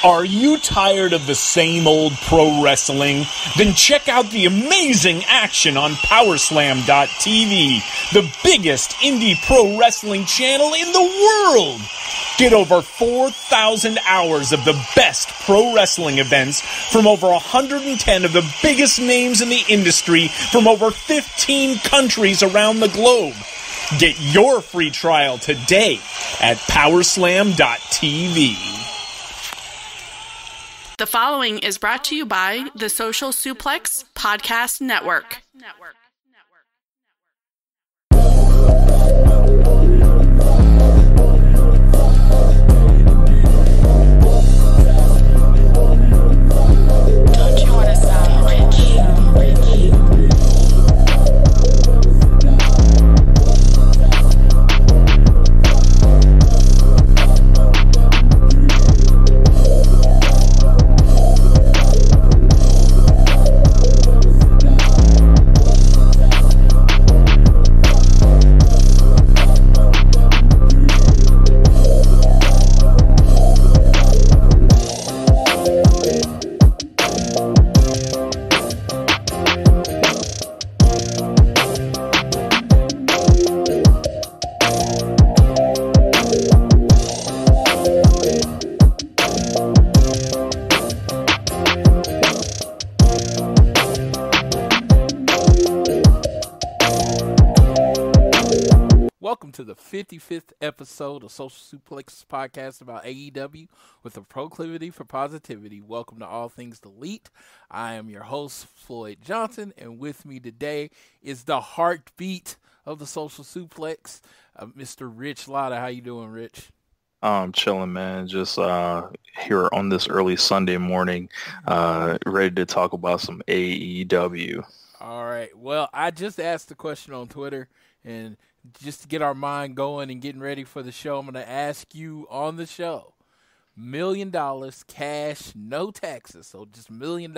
Are you tired of the same old pro wrestling? Then check out the amazing action on Powerslam.tv, the biggest indie pro wrestling channel in the world. Get over 4,000 hours of the best pro wrestling events from over 110 of the biggest names in the industry from over 15 countries around the globe. Get your free trial today at Powerslam.tv. The following is brought to you by the Social Suplex Podcast Network. Don't you want to sound rich? Welcome to the 55th episode of Social Suplex podcast about AEW with a proclivity for positivity. Welcome to All Things Delete. I am your host, Floyd Johnson, and with me today is the heartbeat of the Social Suplex, Mr. Rich Latta. How you doing, Rich? I'm chilling, man. Just here on this early Sunday morning, ready to talk about some AEW. All right. Well, I just asked the question on Twitter, and just to get our mind going and getting ready for the show, I'm going to ask you on the show, $1 million cash, no taxes. So just $1 million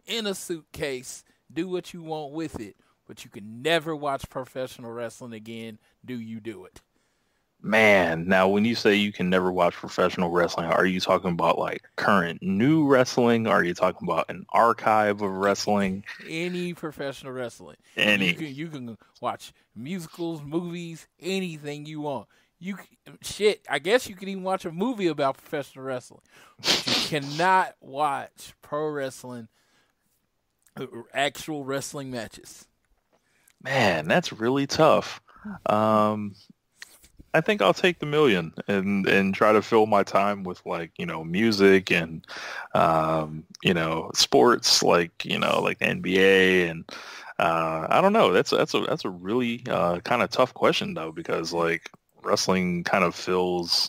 in a suitcase. Do what you want with it, but you can never watch professional wrestling again. Do you do it? Man, now when you say you can never watch professional wrestling, are you talking about like current new wrestling? Are you talking about an archive of wrestling? Any professional wrestling. Any. You can watch musicals, movies, anything you want. I guess you can even watch a movie about professional wrestling. But you cannot watch pro wrestling, actual wrestling matches. Man, that's really tough. I think I'll take the $1 million and try to fill my time with music and sports like the NBA and I don't know. That's a really kind of tough question though, because like wrestling kind of fills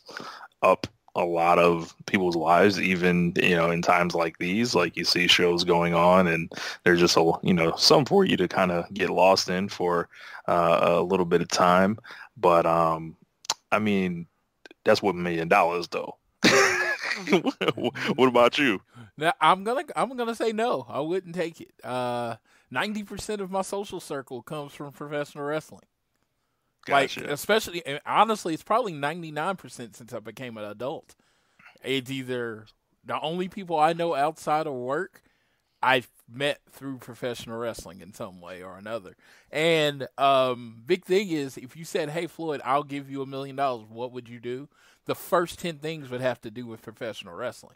up a lot of people's lives, even in times like these. Like you see shows going on and there's just some for you to kind of get lost in for a little bit of time, but I mean, that's what $1 million though. What about you? Now, I'm gonna say no. I wouldn't take it. 90% of my social circle comes from professional wrestling. Gotcha. Like, especially, honestly, it's probably 99% since I became an adult. It's either the only people I know outside of work I've met through professional wrestling in some way or another. And big thing is, if you said, hey, Floyd, I'll give you $1 million, what would you do? The first 10 things would have to do with professional wrestling.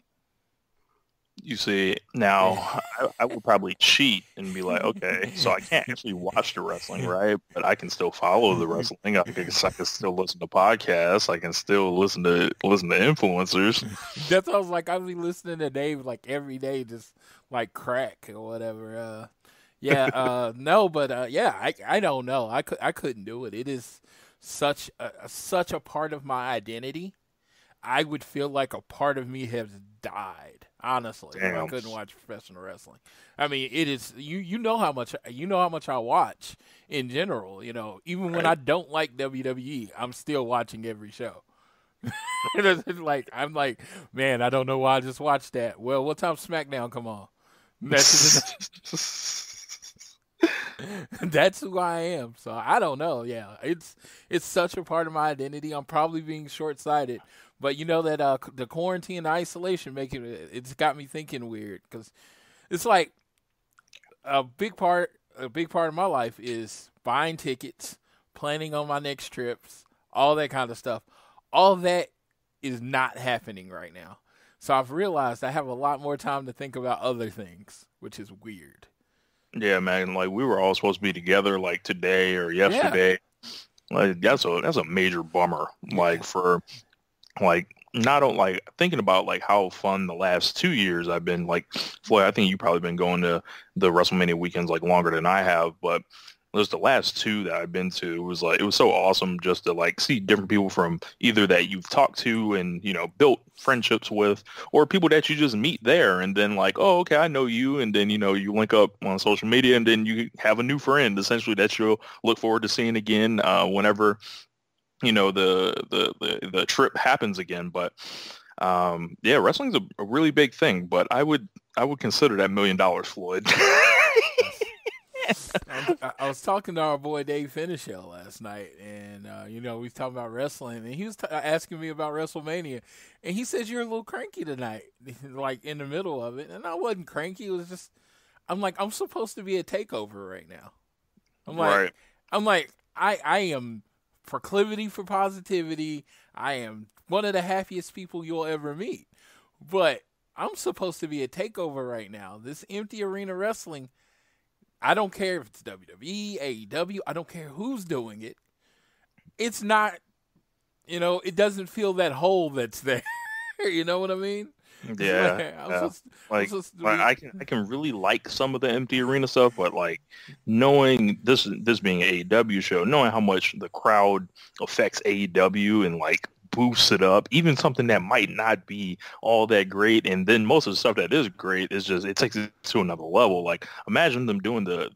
You see, now I would probably cheat and be like, okay, so I can't actually watch the wrestling, right? But I can still follow the wrestling. I can still listen to podcasts. I can still listen to influencers. That's what I was like. I'd be listening to Dave like every day, just like crack or whatever. No, but I don't know. I couldn't do it. It is such a part of my identity. I would feel like a part of me has died, honestly, if I couldn't watch professional wrestling. I mean, it is you know how much I watch in general. Even when I don't like WWE, I'm still watching every show. It's like I'm like, man, I don't know why I just watched that. Well, what time SmackDown come on? That's who I am. So I don't know. Yeah, it's such a part of my identity. I'm probably being short-sighted, But you know that the quarantine and isolation it's got me thinking weird because it's like a big part of my life is buying tickets, planning on my next trips, all that kind of stuff. All that is not happening right now. So I've realized I have a lot more time to think about other things, which is weird. Yeah, man. Like we were all supposed to be together like today or yesterday. Yeah. Like that's a major bummer. Like for like not on like thinking about like how fun the last 2 years I've been. Like Floyd, I think you probably been going to the WrestleMania weekends like longer than I have, but just the last two that I've been to was like it was so awesome just to like see different people from either that you've talked to and built friendships with, or people that you just meet there and then like, oh, okay, I know you, and then you link up on social media and then you have a new friend essentially that you'll look forward to seeing again whenever the trip happens again. But yeah, wrestling's a really big thing, but I would consider that $1 million, Floyd. I was talking to our boy Dave Finishell last night, and we was talking about wrestling, and he was asking me about WrestleMania, and he says you're a little cranky tonight, like in the middle of it, and I wasn't cranky. It was just, I'm like, I'm supposed to be a takeover right now. I am proclivity for positivity. I am one of the happiest people you'll ever meet, but I'm supposed to be a takeover right now. This empty arena wrestling. I don't care if it's WWE, AEW. I don't care who's doing it. It's not, it doesn't fill that hole that's there. You know what I mean? Yeah. I can really like some of the empty arena stuff, but like knowing this being an AEW show, knowing how much the crowd affects AEW and like boosts it up, even something that might not be all that great, and then most of the stuff that is great is just it takes it to another level. Like imagine them doing the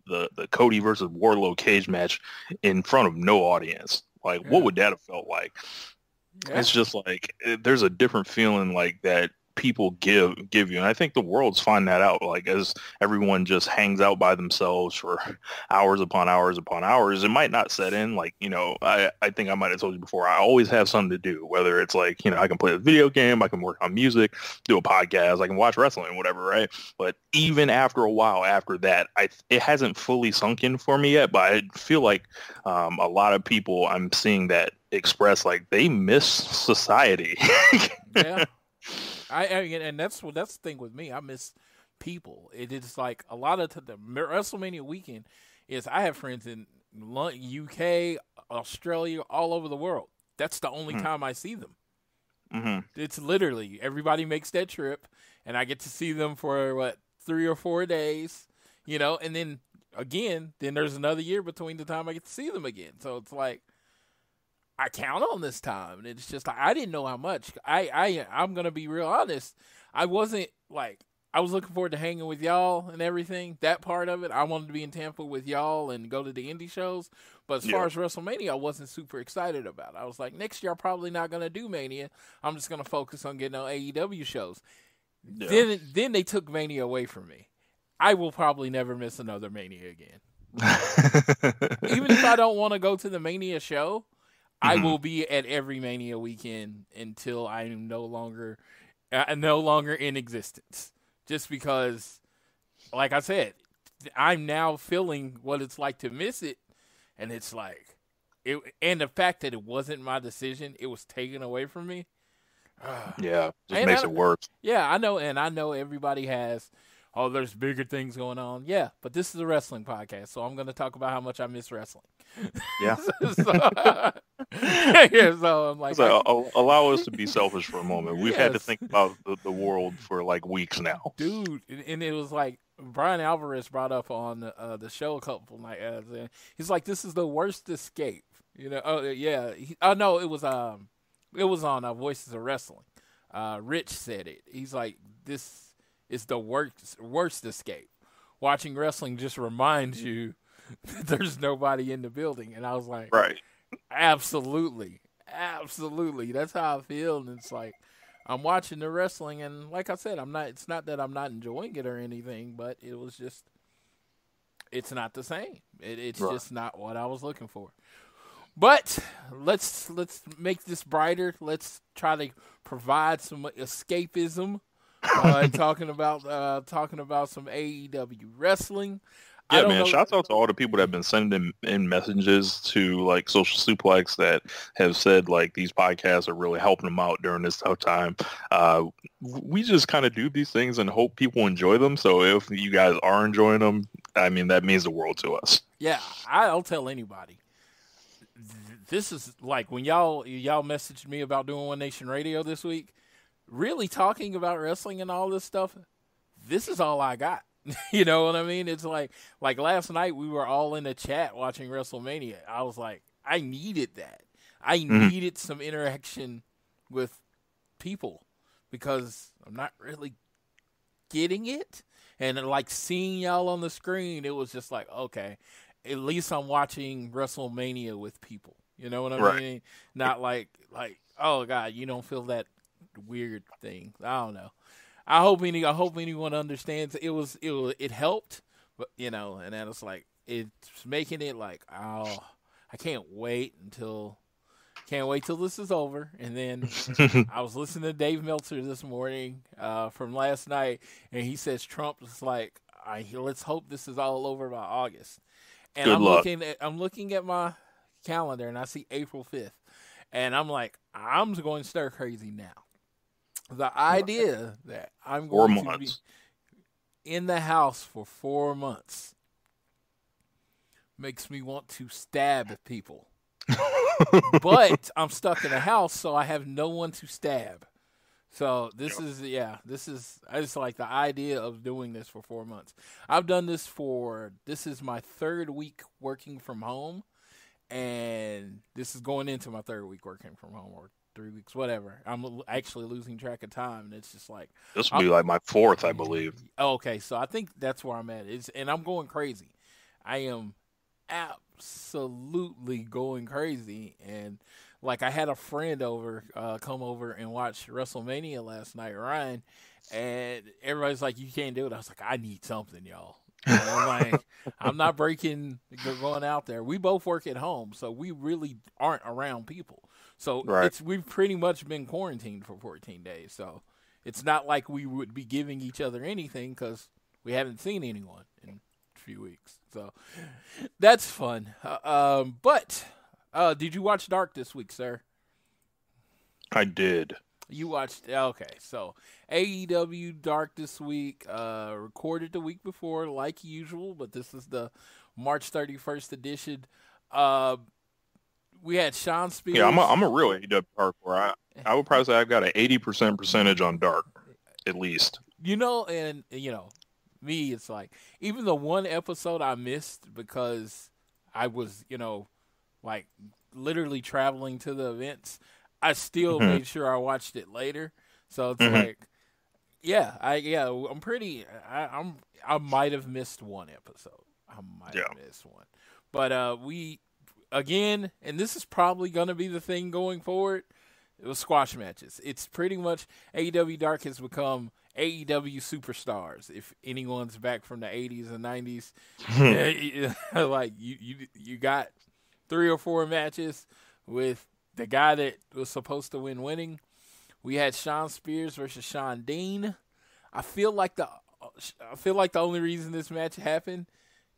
Cody versus Wardlow cage match in front of no audience. Like what would that have felt like? It's just like there's a different feeling like that people give you, and I think the world's finding that out, like as everyone just hangs out by themselves for hours upon hours upon hours. It might not set in, like I think I might have told you before, I always have something to do, whether it's like I can play a video game, I can work on music, do a podcast, I can watch wrestling, whatever, right? But even after a while after that, it hasn't fully sunk in for me yet, but I feel like a lot of people I'm seeing that express like they miss society. Yeah. And that's the thing with me. I miss people. It is like a lot of the WrestleMania weekend is I have friends in UK, Australia, all over the world. That's the only time I see them. Mm-hmm. It's literally everybody makes that trip, and I get to see them for 3 or 4 days, and then again, then there's another year between the time I get to see them again. So it's like, I count on this time, and it's just like I didn't know how much. I'm gonna be real honest. I wasn't like I was looking forward to hanging with y'all and everything. That part of it, I wanted to be in Tampa with y'all and go to the indie shows. But as far as WrestleMania, I wasn't super excited about. I was like, next year I'm probably not gonna do Mania. I'm just gonna focus on getting on AEW shows. Yeah. Then they took Mania away from me. I will probably never miss another Mania again. Even if I don't want to go to the Mania show, I will be at every Mania weekend until I'm no longer in existence. Just because, like I said, I'm now feeling what it's like to miss it, and it's like, and the fact that it wasn't my decision, it was taken away from me. Just makes it worse. Yeah, I know, and I know everybody has. Oh, there's bigger things going on. Yeah, but this is a wrestling podcast, so I'm going to talk about how much I miss wrestling. Yeah. So I'm like, allow us to be selfish for a moment. We've had to think about the world for like weeks now, dude. And it was like Brian Alvarez brought up on the show a couple nights. He's like, "This is the worst escape." Oh yeah. No, it was on Voices of Wrestling. Rich said it. He's like, "This is the worst escape. Watching wrestling just reminds you that there's nobody in the building." And I was like, right. Absolutely. That's how I feel. And it's like, I'm watching the wrestling, and like I said, it's not that I'm not enjoying it or anything, but it was just, it's not the same. It's just not what I was looking for. But let's make this brighter. Let's try to provide some escapism. Talking about some AEW wrestling. Yeah, man. Shouts out to all the people that have been sending in messages to like Social Suplex that have said like these podcasts are really helping them out during this tough time. We just kind of do these things and hope people enjoy them. So if you guys are enjoying them, I mean, that means the world to us. Yeah, I'll tell anybody. This is like when y'all messaged me about doing One Nation Radio this week, really talking about wrestling and all this stuff. This is all I got. You know what I mean? It's like last night we were all in a chat watching WrestleMania. I was like, I needed that. I needed some interaction with people because I'm not really getting it. And like seeing y'all on the screen, it was just like, okay, at least I'm watching WrestleMania with people. You know what I mean? Not like, oh God, you don't feel that weird thing. I don't know. I hope anyone understands. It helped, but and then it's like it's making it like, oh, I can't wait till this is over. And then I was listening to Dave Meltzer this morning from last night, and he says Trump is like, let's hope this is all over by August. And I'm looking at my calendar, and I see April 5th, and I'm like, I'm going stir crazy now. The idea that I'm going to be in the house for 4 months makes me want to stab people. But I'm stuck in the house, so I have no one to stab. So this I just like the idea of doing this for 4 months. I've done this this is my third week working from home, and this is going into my third week working from home, or 3 weeks, whatever. I'm actually losing track of time, and it's just like this will be like my fourth, I believe. Okay, so I think that's where I'm at. And I'm going crazy. I am absolutely going crazy, and like I had a friend come over and watch WrestleMania last night, Ryan, and everybody's like, "You can't do it." I was like, "I need something, y'all." And I'm like, I'm not going out there. We both work at home, so we really aren't around people. So we've pretty much been quarantined for 14 days. So it's not like we would be giving each other anything because we haven't seen anyone in a few weeks. So that's fun. But did you watch Dark this week, sir? I did. You watched, okay. So AEW Dark this week, recorded the week before like usual, but this is the March 31st edition. We had Sean Spears. Yeah, I'm a real AEW hardcore. I would probably say I've got an 80% percentage on Dark, at least. Me, it's like, even the one episode I missed because I was, like literally traveling to the events, I still made sure I watched it later. So it's like, I'm pretty. I might have missed one episode. I might have missed one, but we again, and this is probably going to be the thing going forward. It was squash matches. It's pretty much AEW Dark has become AEW Superstars. If anyone's back from the 80s and 90s, like you got 3 or 4 matches with the guy that was supposed to win winning. We had Sean Spears versus Sean Dean. I feel like the only reason this match happened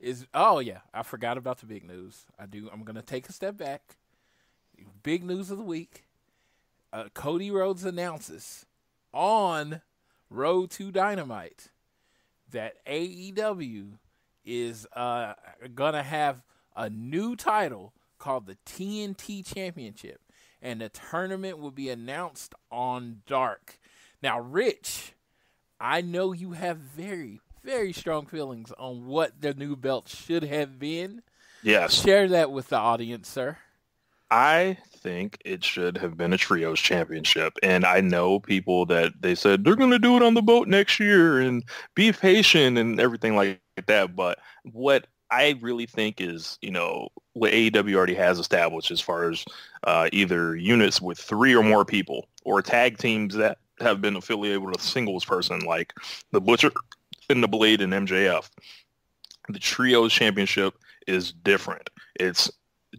is, I forgot about the big news. I'm going to take a step back. Big news of the week. Cody Rhodes announces on Road to Dynamite that AEW is going to have a new title called the TNT Championship, and the tournament will be announced on Dark. Now, Rich, I know you have very, very strong feelings on what the new belt should have been. Yes. Share that with the audience, sir. I think it should have been a trios championship. And I know people that they said they're going to do it on the boat next year and be patient and everything like that. But what I really think is, what AEW already has established as far as either units with 3 or more people or tag teams that have been affiliated with a singles person like the Butcher and the Blade and MJF. The trios championship is different. It's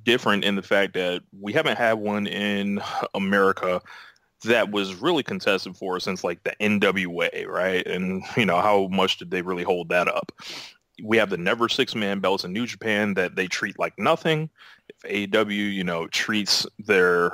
different in the fact that we haven't had one in America that was really contested for since like the NWA, right? And how much did they really hold that up? We have the never 6-man belts in New Japan that they treat like nothing. If AEW, treats their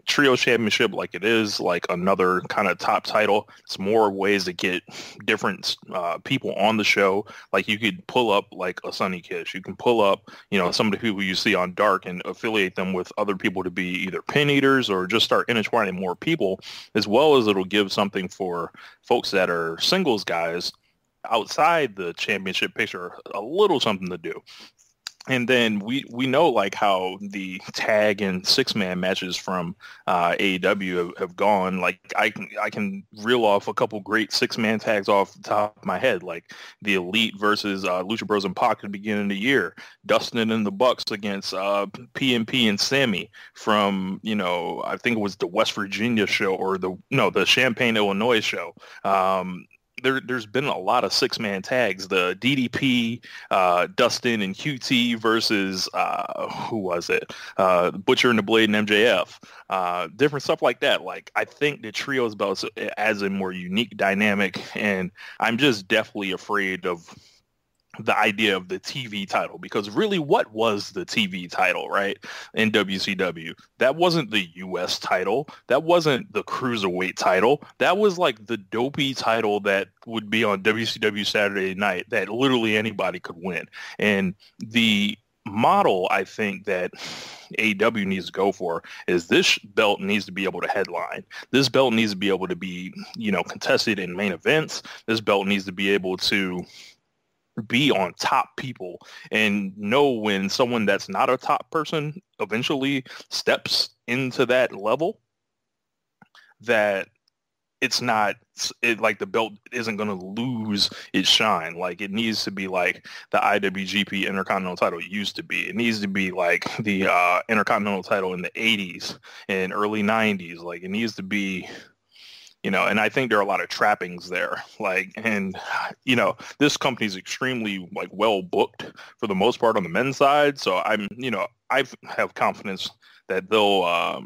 trio championship like it is like another kind of top title, it's more ways to get different people on the show. Like you could pull up like a Sunny Kish. You can pull up, some of the people you see on Dark and affiliate them with other people to be either pin eaters or just start intertwining more people, as well as it'll give something for folks that are singles guys outside the championship picture, a little something to do. And then we know like how the tag and 6-man matches from AEW have gone. Like I can reel off a couple great 6-man tags off the top of my head, like the Elite versus Lucha Bros and Pac at the beginning of the year, Dustin and the Bucks against PNP and Sammy from I think it was the West Virginia show or the Champaign, Illinois show. There's been a lot of 6-man tags. The DDP, Dustin and QT versus who was it? Butcher and the Blade and MJF. Different stuff like that. Like I think the trios belts adds a more unique dynamic, and I'm just definitely afraid of the idea of the TV title, because really what was the TV title, right? In WCW, that wasn't the US title. That wasn't the Cruiserweight title. That was like the dopey title that would be on WCW Saturday Night that literally anybody could win. And the model I think that AEW needs to go for is this belt needs to be able to headline. This belt needs to be able to be, contested in main events. This belt needs to be able to be on top people and know when someone that's not a top person eventually steps into that level, that like the belt isn't going to lose its shine. Like it needs to be like the IWGP Intercontinental title used to be. It needs to be like the Intercontinental title in the 80s and early 90s. Like it needs to be, and I think there are a lot of trappings there. Like, and, this company's extremely like well booked for the most part on the men's side. So I have confidence that they'll,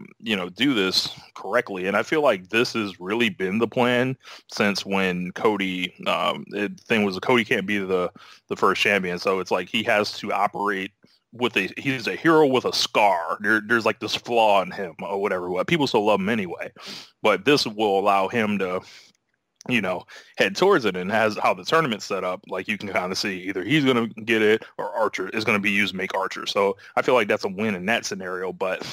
do this correctly. And I feel like this has really been the plan since when Cody, the thing was Cody can't be the first champion. So it's like he has to operate he's a hero with a scar. There's like this flaw in him or whatever. People still love him anyway, but this will allow him to, head towards it. And has how the tournament's set up, like you can kind of see either he's going to get it or Archer is going to be used to make Archer. So I feel like that's a win in that scenario, but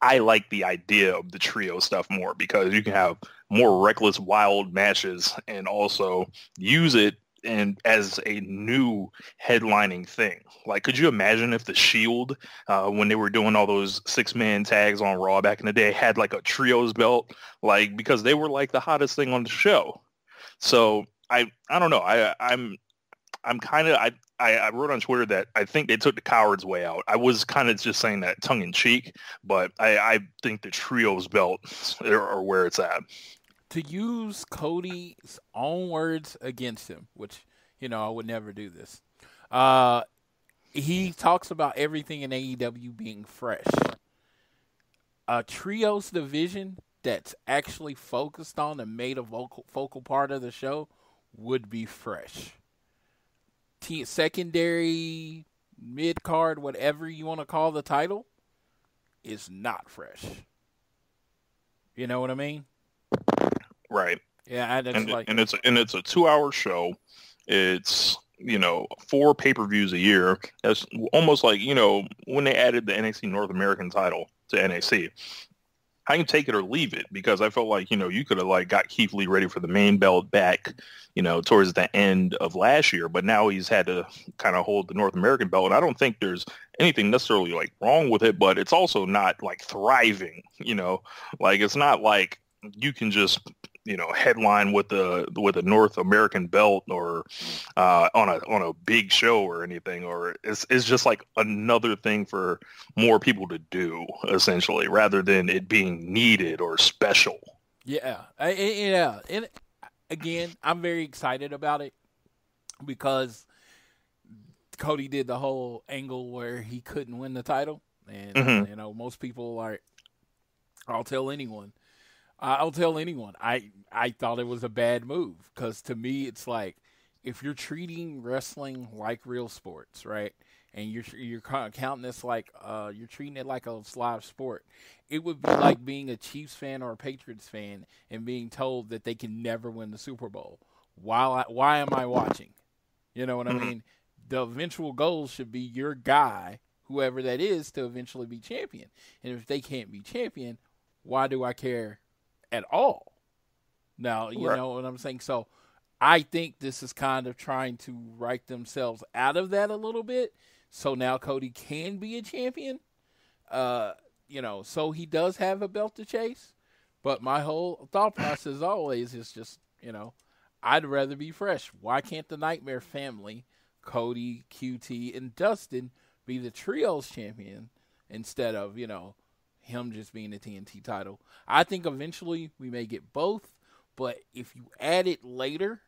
I like the idea of the trio stuff more because you can have more reckless, wild matches and also use it and as a new headlining thing. Like, could you imagine if the Shield, when they were doing all those 6-man tags on Raw back in the day, had like a trios belt, like because they were like the hottest thing on the show. So I don't know. I'm kind of I wrote on Twitter that I think they took the coward's way out. I was kind of just saying that tongue in cheek, but I think the trios belt are where it's at. To use Cody's own words against him, which, I would never do this. He talks about everything in AEW being fresh. A trios division that's actually focused on and made a focal part of the show would be fresh. Secondary, mid-card, whatever you want to call the title, is not fresh. You know what I mean? Right. Yeah, and it's a 2-hour show. It's 4 pay-per-views a year. That's almost like when they added the NXT North American title to NXT. I can take it or leave it because I felt like you could have like got Keith Lee ready for the main belt back towards the end of last year, but now he's had to kind of hold the North American belt. And I don't think there's anything necessarily like wrong with it, but it's also not like thriving. Like it's not like you can just headline with a North American belt or on a big show or anything, or it's just like another thing for more people to do essentially, rather than it being needed or special. Yeah, and again, I'm very excited about it because Cody did the whole angle where he couldn't win the title. And, Mhm. you know, most people are, I'll tell anyone. I thought it was a bad move because to me, it's like if you're treating wrestling like real sports, right? And you're counting this like you're treating it like a live sport. It would be like being a Chiefs fan or a Patriots fan and being told that they can never win the Super Bowl. Why am I watching? You know what I Mhm. mean? The eventual goal should be your guy, whoever that is, to eventually be champion. And if they can't be champion, why do I care at all? Now, you Right. know what I'm saying? So I think this is kind of trying to write themselves out of that a little bit. So now Cody can be a champion. You know, so he does have a belt to chase. But my whole thought process always is just, you know, I'd rather be fresh. Why can't the Nightmare family, Cody, QT, and Dustin, be the trios champion instead of, you know, him just being the TNT title? I think eventually we may get both, but if you add it later,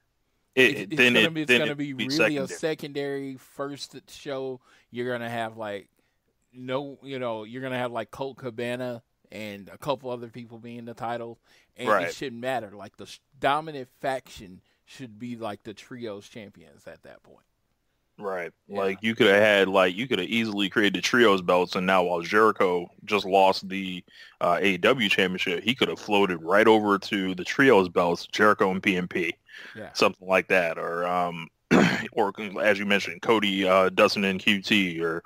it's gonna be really secondary. a secondary first show. You're gonna have like you're gonna have like Colt Cabana and a couple other people being the title, and Right. it shouldn't matter. Like the dominant faction should be like the trios champions at that point. Right. Yeah. Like you could have easily created the trios belts, and now while Jericho just lost the AEW championship, he could have floated right over to the trios belts, Jericho and PMP, Yeah, something like that, or or as you mentioned, Cody, Dustin and QT, or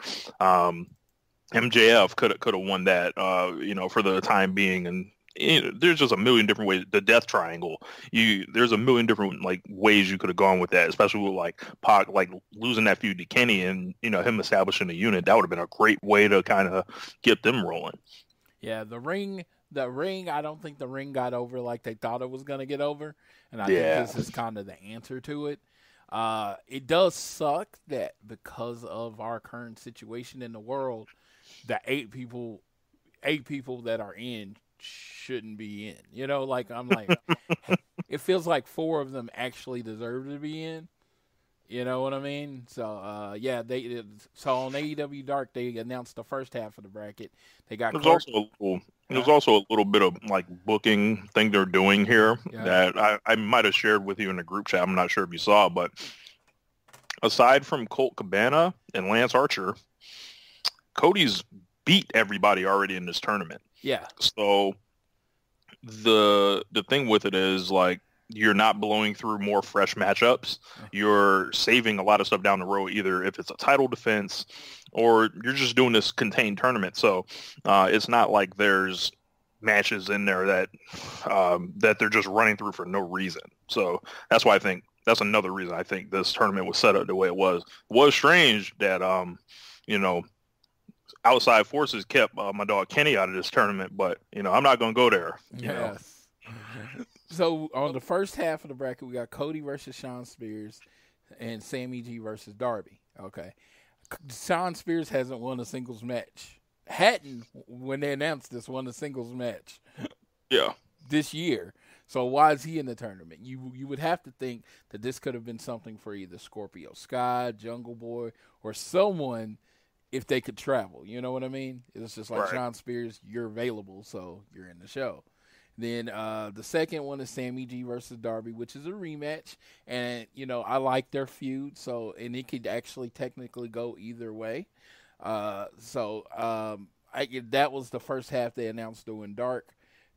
MJF could have won that, you know, for the time being. And you know, there's just a million different ways. The Death Triangle, there's a million different like ways you could have gone with that, especially with like Pac like losing that feud to Kenny and you know him establishing a unit. That would have been a great way to kind of get them rolling. yeah. The ring. I don't think the ring got over like they thought it was gonna get over, and I Yeah. think this is kind of the answer to it. It does suck that because of our current situation in the world, the eight people that are in shouldn't be in. You know, like I'm like, it feels like four of them actually deserve to be in. You know what I mean? So yeah, so on AEW Dark they announced the first half of the bracket. They got There's Clark. also a little bit of like booking thing they're doing here Yeah. that I might have shared with you in the group chat. I'm not sure if you saw, but aside from Colt Cabana and Lance Archer, Cody's beat everybody already in this tournament. Yeah, So the thing with it is like you're not blowing through more fresh matchups. You're saving a lot of stuff down the road, either if it's a title defense or you're just doing this contained tournament. So it's not like there's matches in there that that they're just running through for no reason. So that's why I think that's another reason I think this tournament was set up the way it was. It was strange that you know, outside forces kept my dog Kenny out of this tournament, but you know I'm not gonna go there. You know? yes. So on the first half of the bracket, we got Cody versus Shawn Spears and Sammy G versus Darby. Okay, Shawn Spears hasn't won a singles match. Hadn't when they announced this won a singles match Yeah. this year. So why is he in the tournament? You would have to think that this could have been something for either Scorpio Sky, Jungle Boy, or someone if they could travel. You know what I mean? It's just like Right. Shawn Spears, you're available, so you're in the show. Then the second one is Sammy G versus Darby, which is a rematch. And, you know, I like their feud, and it could actually technically go either way. That was the first half they announced doing Dark.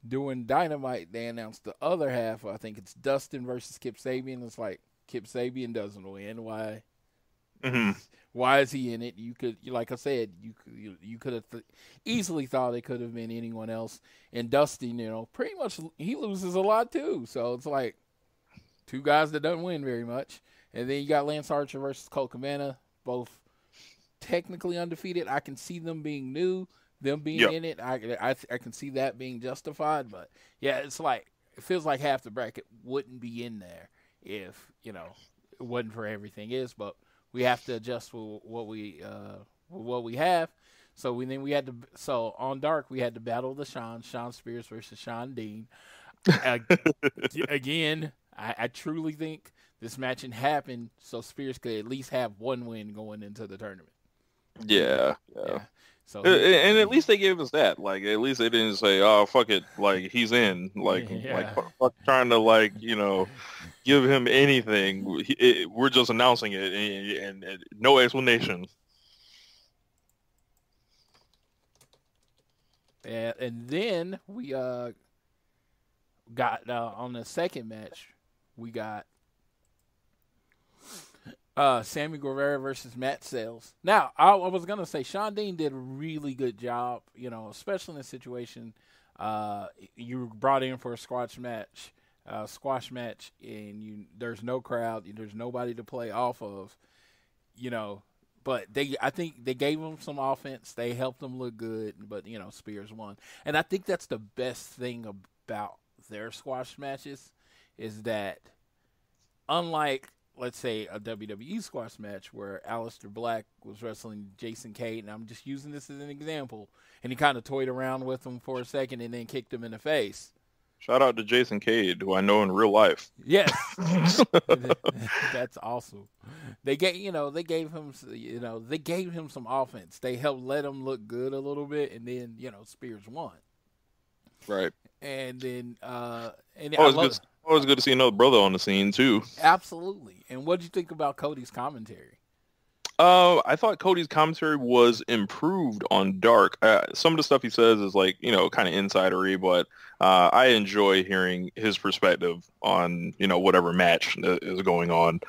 Doing Dynamite, they announced the other half. I think it's Dustin versus Kip Sabian. It's like Kip Sabian doesn't win. Why? Mm-hmm. Why is he in it? Like I said, you could have easily thought it could have been anyone else. And Dustin, you know, pretty much he loses a lot too. So it's like two guys that don't win very much. And then you got Lance Archer versus Colt Cabana, both technically undefeated. I can see them being new, them being in it. I can see that being justified. But yeah, it's like it feels like half the bracket wouldn't be in there if you know it wasn't for everything is, but. We have to adjust for what we have. So on Dark we had to battle the Shawn Spears versus Shawn Dean. Again, I truly think this match happened so Spears could at least have one win going into the tournament. Yeah. Yeah. So and at least they gave us that. Like, at least they didn't say, "Oh, fuck it," like he's in. Like fuck trying to give him anything. We're just announcing it and no explanation. And then we got on the second match, we got Sammy Guevara versus Matt Sales. Now, I was going to say, Shawn Dean did a really good job, especially in this situation. You were brought in for a squash match, and there's no crowd, there's nobody to play off of, But I think they gave him some offense. They helped him look good, but, Spears won. And I think that's the best thing about their squash matches is that unlike, let's say, a WWE squash match where Aleister Black was wrestling Jason Cade, and I'm just using this as an example, and he kind of toyed around with him for a second and then kicked him in the face. Shout out to Jason Cade, who I know in real life. Yes, that's awesome. They gave him some offense. They helped let him look good a little bit, and then Spears won. Right. And then always good to see another brother on the scene too. Absolutely. And what did you think about Cody's commentary? I thought Cody's commentary was improved on Dark. Some of the stuff he says is kind of insidery, but I enjoy hearing his perspective on, whatever match is going on.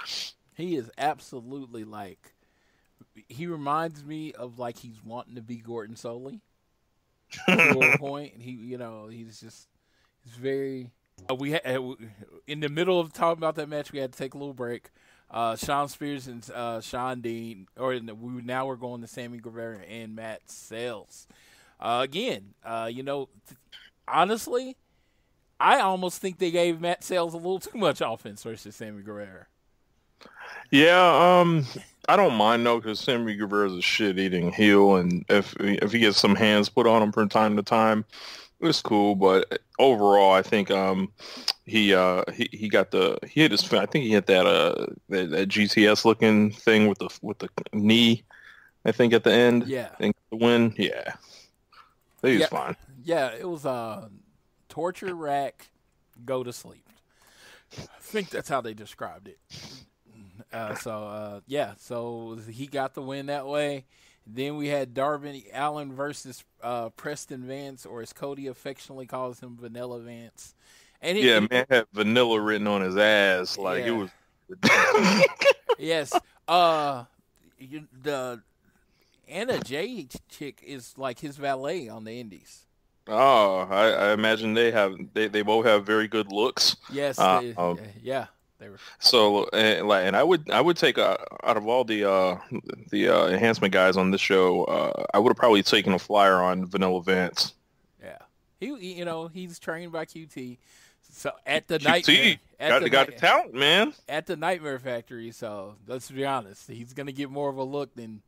He is absolutely he reminds me of he's wanting to be Gordon Soley. To a point, he's very. In the middle of talking about that match, we had to take a little break. Shawn Spears and Shawn Dean, now we're going to Sammy Guevara and Matt Sales. Honestly, I almost think they gave Matt Sales a little too much offense versus Sammy Guevara. Yeah, I don't mind though, because Sammy Guevara's a shit-eating heel, and if he gets some hands put on him from time to time, it's cool. But overall, I think he hit his. I think he hit that GTS looking thing with the knee. I think at the end. Yeah. I think the win. Yeah. He was fine. Yeah, it was torture rack, go to sleep. I think that's how they described it. So he got the win that way. Then we had Darby Allin versus Preston Vance, or as Cody affectionately calls him, Vanilla Vance. And man had vanilla written on his ass. It was. Yes. The Anna Jay chick is his valet on the Indies. Oh, I imagine they both have very good looks. Yes. Yeah. So and I would take out of all the enhancement guys on this show, I would have probably taken a flyer on Vanilla Vance. Yeah, he's trained by QT. So at the QT got the talent, man. At the Nightmare Factory. So let's be honest, he's gonna get more of a look than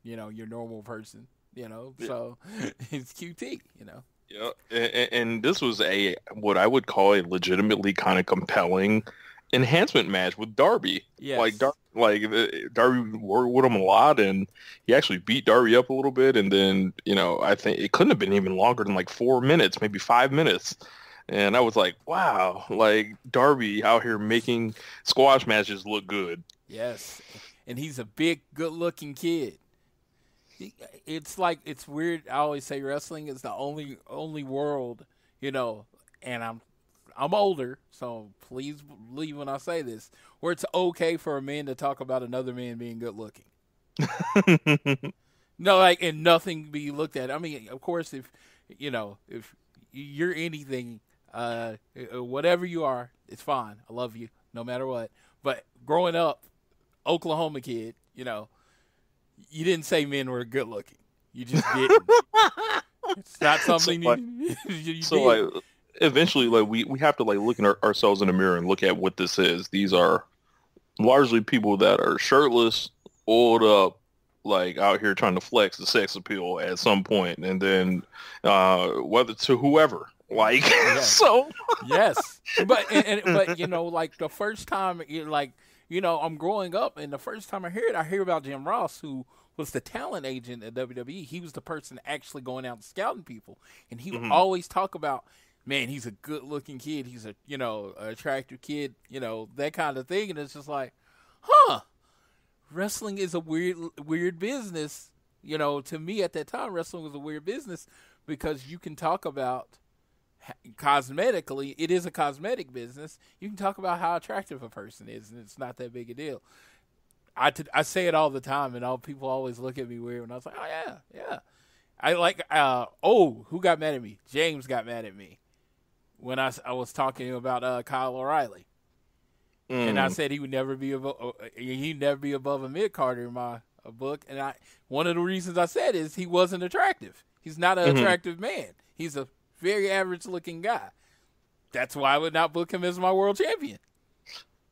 your normal person. So it's QT. Yeah, and this was what I would call a legitimately kind of compelling enhancement match with Darby. Yes. Darby worked with him a lot, and he actually beat Darby up a little bit, and then I think it couldn't have been even longer than 4 minutes, maybe 5 minutes. And I was like, wow, Darby out here making squash matches look good. Yes, and he's a big, good-looking kid. It's weird. I always say wrestling is the only world, and I'm older, so please believe when I say this, where it's okay for a man to talk about another man being good looking. No, and nothing be looked at. I mean, of course, if you're anything, whatever you are, it's fine. I love you, no matter what. But growing up, Oklahoma kid, you didn't say men were good looking. You just didn't. It's not something you did. Eventually, we have to look at ourselves in the mirror and look at what this is. These are largely people that are shirtless, oiled up, out here trying to flex the sex appeal at some point, and then whether to whoever. Yes. So yes, but the first time I'm growing up, and the first time I hear about Jim Ross, who was the talent agent at WWE. He was the person actually going out and scouting people, and he would Mm-hmm. always talk about, man, he's a good-looking kid. He's a an attractive kid, that kind of thing. And it's just like, wrestling is a weird business. To me at that time, wrestling was a weird business because you can talk about cosmetically, it is a cosmetic business. You can talk about how attractive a person is, and it's not that big a deal. I say it all the time, and all people always look at me weird. And I was like, oh yeah. I like. Who got mad at me? James got mad at me when I was talking about Kyle O'Reilly, and I said he would never be above a mid Carter in my book. And one of the reasons I said is he wasn't attractive. He's not an attractive man. He's a very average looking guy. That's why I would not book him as my world champion.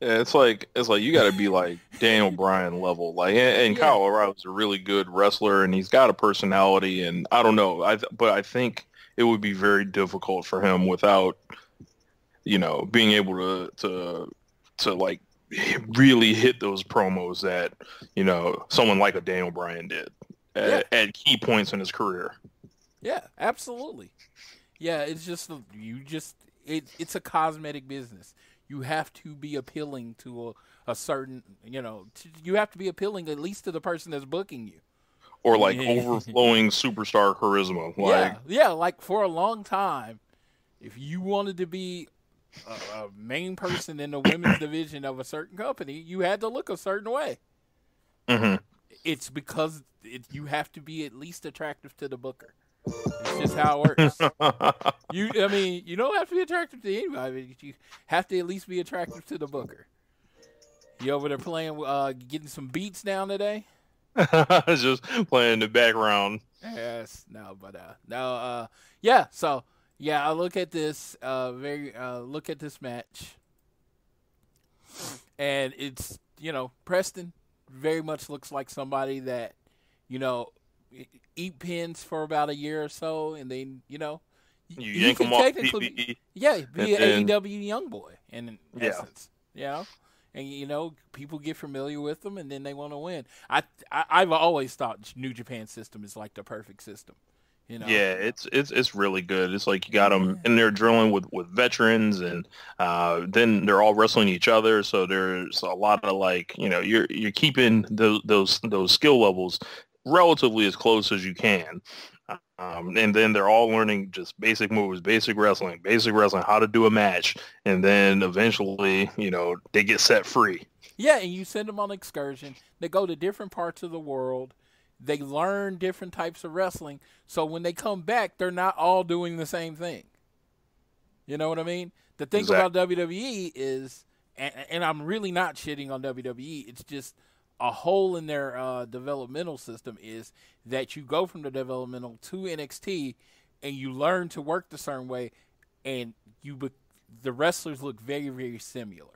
Yeah, it's like you got to be like Daniel Bryan level, like, and Kyle O'Reilly's a really good wrestler, and he's got a personality, and I don't know, but I think it would be very difficult for him without, being able to like really hit those promos that someone like a Daniel Bryan did at key points in his career. Yeah, absolutely. Yeah, it's just it's a cosmetic business. You have to be appealing to a certain, you have to be appealing at least to the person that's booking you. Or like overflowing superstar charisma. Like for a long time, if you wanted to be a main person in the women's division of a certain company, you had to look a certain way. Mm-hmm. It's because you have to be at least attractive to the booker. It's just how it works. You don't have to be attractive to anybody. You have to at least be attractive to the booker. You over there playing, getting some beats down today? Just playing in the background. Yes, yeah. So I look at this look at this match, and it's Preston very much looks like somebody that eat pins for about a year or so, and then you yank them off TV. Be an AEW young boy in essence, and people get familiar with them, and then they want to win. I've always thought New Japan system is like the perfect system. Yeah, it's really good. It's like you got them in there drilling with veterans, and then they're all wrestling each other. So there's a lot of you're keeping those skill levels relatively as close as you can. And then they're all learning just basic moves, basic wrestling, how to do a match. And then eventually, they get set free. Yeah, and you send them on excursion. They go to different parts of the world. They learn different types of wrestling. So when they come back, they're not all doing the same thing. You know what I mean? The thing about WWE is, and I'm really not shitting on WWE, it's just a hole in their developmental system is that you go from the developmental to NXT and you learn to work the certain way, and the wrestlers look very, very similar.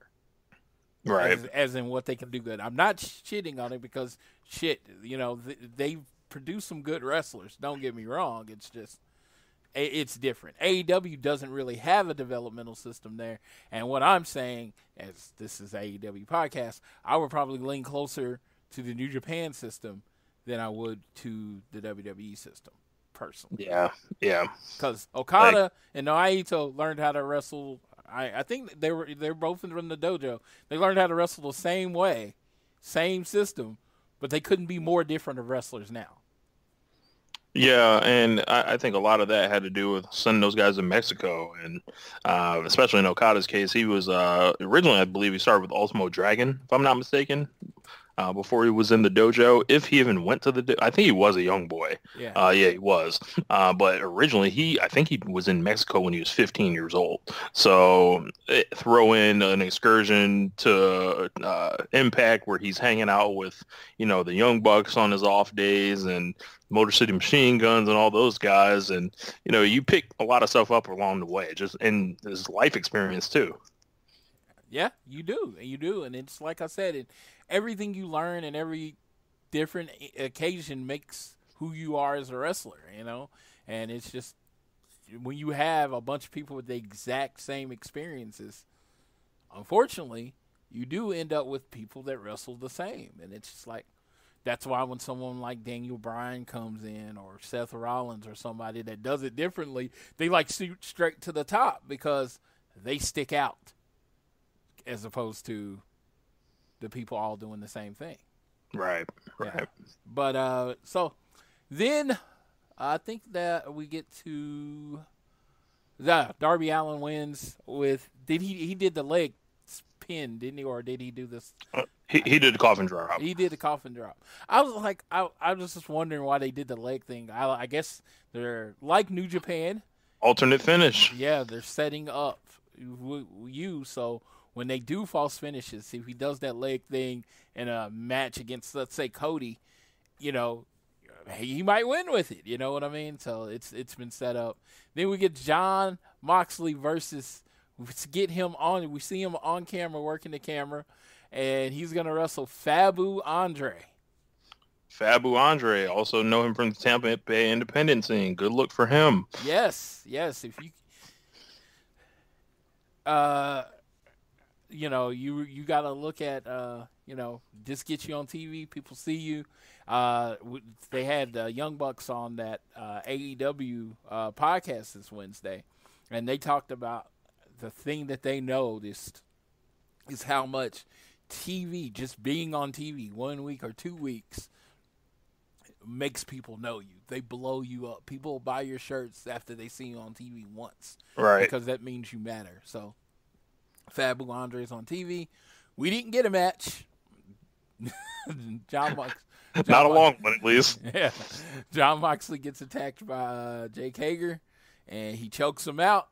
Right. As in what they can do good. I'm not shitting on it because they produce some good wrestlers. Don't get me wrong. It's just, it's different. AEW doesn't really have a developmental system there. And what I'm saying, as this is AEW podcast, I would probably lean closer to the New Japan system than I would to the WWE system, personally. Yeah. Because Okada and Naito learned how to wrestle. I think they're both from the dojo. They learned how to wrestle the same way, same system, but they couldn't be more different of wrestlers now. Yeah, and I think a lot of that had to do with sending those guys to Mexico, and especially in Okada's case, he was originally, I believe, he started with Ultimo Dragon, if I'm not mistaken, before he was in the dojo. If he even went to the I think he was a young boy. Yeah, he was. But originally, I think he was in Mexico when he was 15 years old. So throw in an excursion to Impact where he's hanging out with, the Young Bucks on his off days and Motor City Machine Guns and all those guys. And, you pick a lot of stuff up along the way, just in his life experience too. Yeah, you do. And it's like I said, everything you learn and every different occasion makes who you are as a wrestler, and it's just when you have a bunch of people with the exact same experiences, unfortunately, you do end up with people that wrestle the same. And it's just like, That's why when someone like Daniel Bryan comes in or Seth Rollins or somebody that does it differently, they like shoot straight to the top because they stick out as opposed to the people all doing the same thing. Right. Yeah. But so then I think that we get to Darby Allin wins with he did the leg pin, didn't he, or did he do this? He did the coffin drop. He did the coffin drop. I was like, I was just wondering why they did the leg thing. I guess they're like New Japan. Alternate finish. Yeah, they're setting up you so when they do false finishes, if he does that leg thing in a match against, let's say, Cody, you know, he might win with it. You know what I mean? So it's been set up. Then we get Jon Moxley versus. Get him on. We see him on camera working the camera, and he's gonna wrestle Fabu Andre. Fabu Andre, also know him from the Tampa Bay independent scene. Good look for him. Yes. If you, you know, you gotta look at, you know, just get you on TV. People see you. They had Young Bucks on that AEW podcast this Wednesday, and they talked about. The thing that they noticed is how much TV, just being on TV 1 week or 2 weeks, makes people know you. They blow you up. People buy your shirts after they see you on TV once. Right. Because that means you matter. So, Fabu Andre's on TV. We didn't get a match. Jon Not a long one, at least. Yeah. Jon Moxley gets attacked by Jake Hager, and he chokes him out.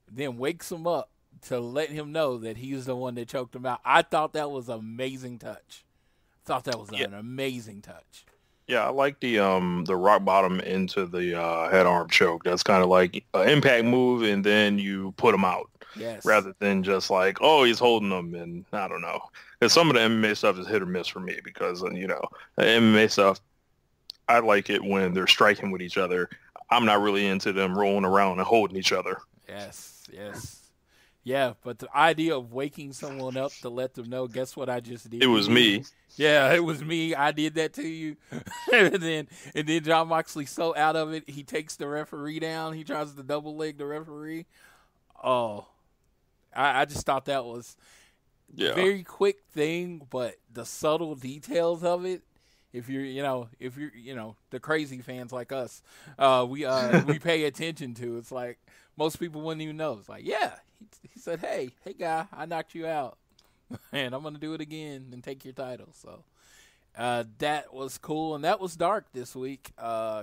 Then wakes him up to let him know that he's the one that choked him out. I thought that was an amazing touch. An amazing touch. Yeah, I like the rock bottom into the head arm choke. That's kind of like an impact move, and then you put him out. Yes. Rather than just like, oh, he's holding them, and I don't know. Because some of the MMA stuff is hit or miss for me because, you know, the MMA stuff, I like it when they're striking with each other. I'm not really into them rolling around and holding each other. Yes. Yeah, but the idea of waking someone up to let them know, guess what I just did? It was me. Yeah, it was me. I did that to you. and then Jon Moxley's so out of it, he takes the referee down. He tries to double leg the referee. Oh, I just thought that was a very quick thing, but the subtle details of it. If you're the crazy fans like us, we pay attention to. It's like most people wouldn't even know. It's like, yeah, he said, hey guy, I knocked you out, and I'm gonna do it again and take your title. So that was cool, and that was Dark this week.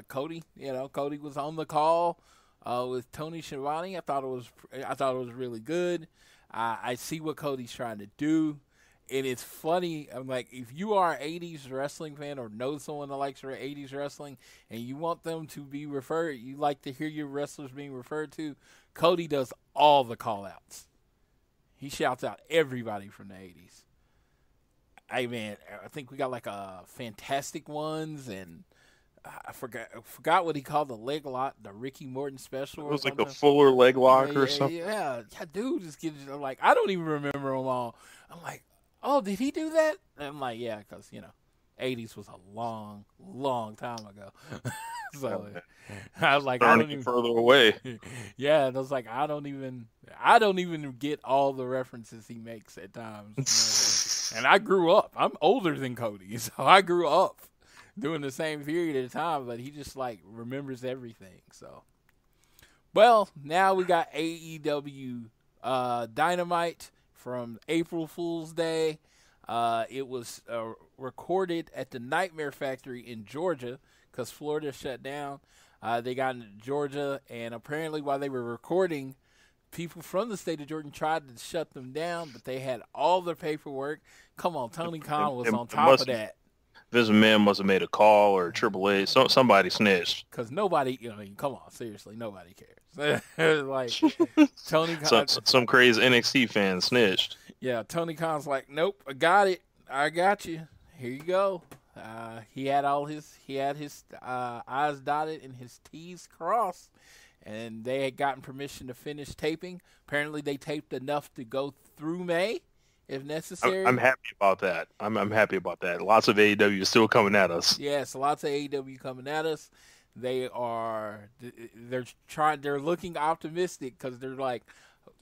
Cody was on the call with Tony Schiavone. I thought it was really good. I see what Cody's trying to do. And it's funny, I'm like, if you are an 80s wrestling fan or know someone that likes 80s wrestling and you want them to be referred, you like to hear your wrestlers being referred to, Cody does all the call-outs. He shouts out everybody from the 80s. Hey, man, I think we got like Fantastic Ones, and I forgot what he called the leg lock, the Ricky Morton special. It was like the Fuller leg lock or something. Yeah, dude, just get like, I don't even remember them all. I'm like, oh, did he do that? And I'm like, yeah, because, 80s was a long, long time ago. So I was like, I don't even further away. Yeah, and I was like, I don't even get all the references he makes at times. And I grew up. I'm older than Cody, so I grew up doing the same period of time, but he just like remembers everything. So, well, now we got AEW Dynamite from April Fool's Day. It was recorded at the Nightmare Factory in Georgia because Florida shut down. They got into Georgia, and apparently while they were recording, people from the state of Georgia tried to shut them down, but they had all their paperwork. Come on, Tony Khan was on top of that. This man must have made a call or AAA. Somebody snitched. Because nobody, come on, seriously, nobody cares. Like, Tony Khan. Some crazy NXT fan snitched. Yeah, Tony Khan's like, nope, I got it. I got you. Here you go. He had his I's dotted and his T's crossed, and they had gotten permission to finish taping. Apparently, they taped enough to go through May, if necessary. I'm happy about that. I'm happy about that. Lots of AEW is still coming at us. Yes, lots of AEW coming at us. They're looking optimistic because they're like,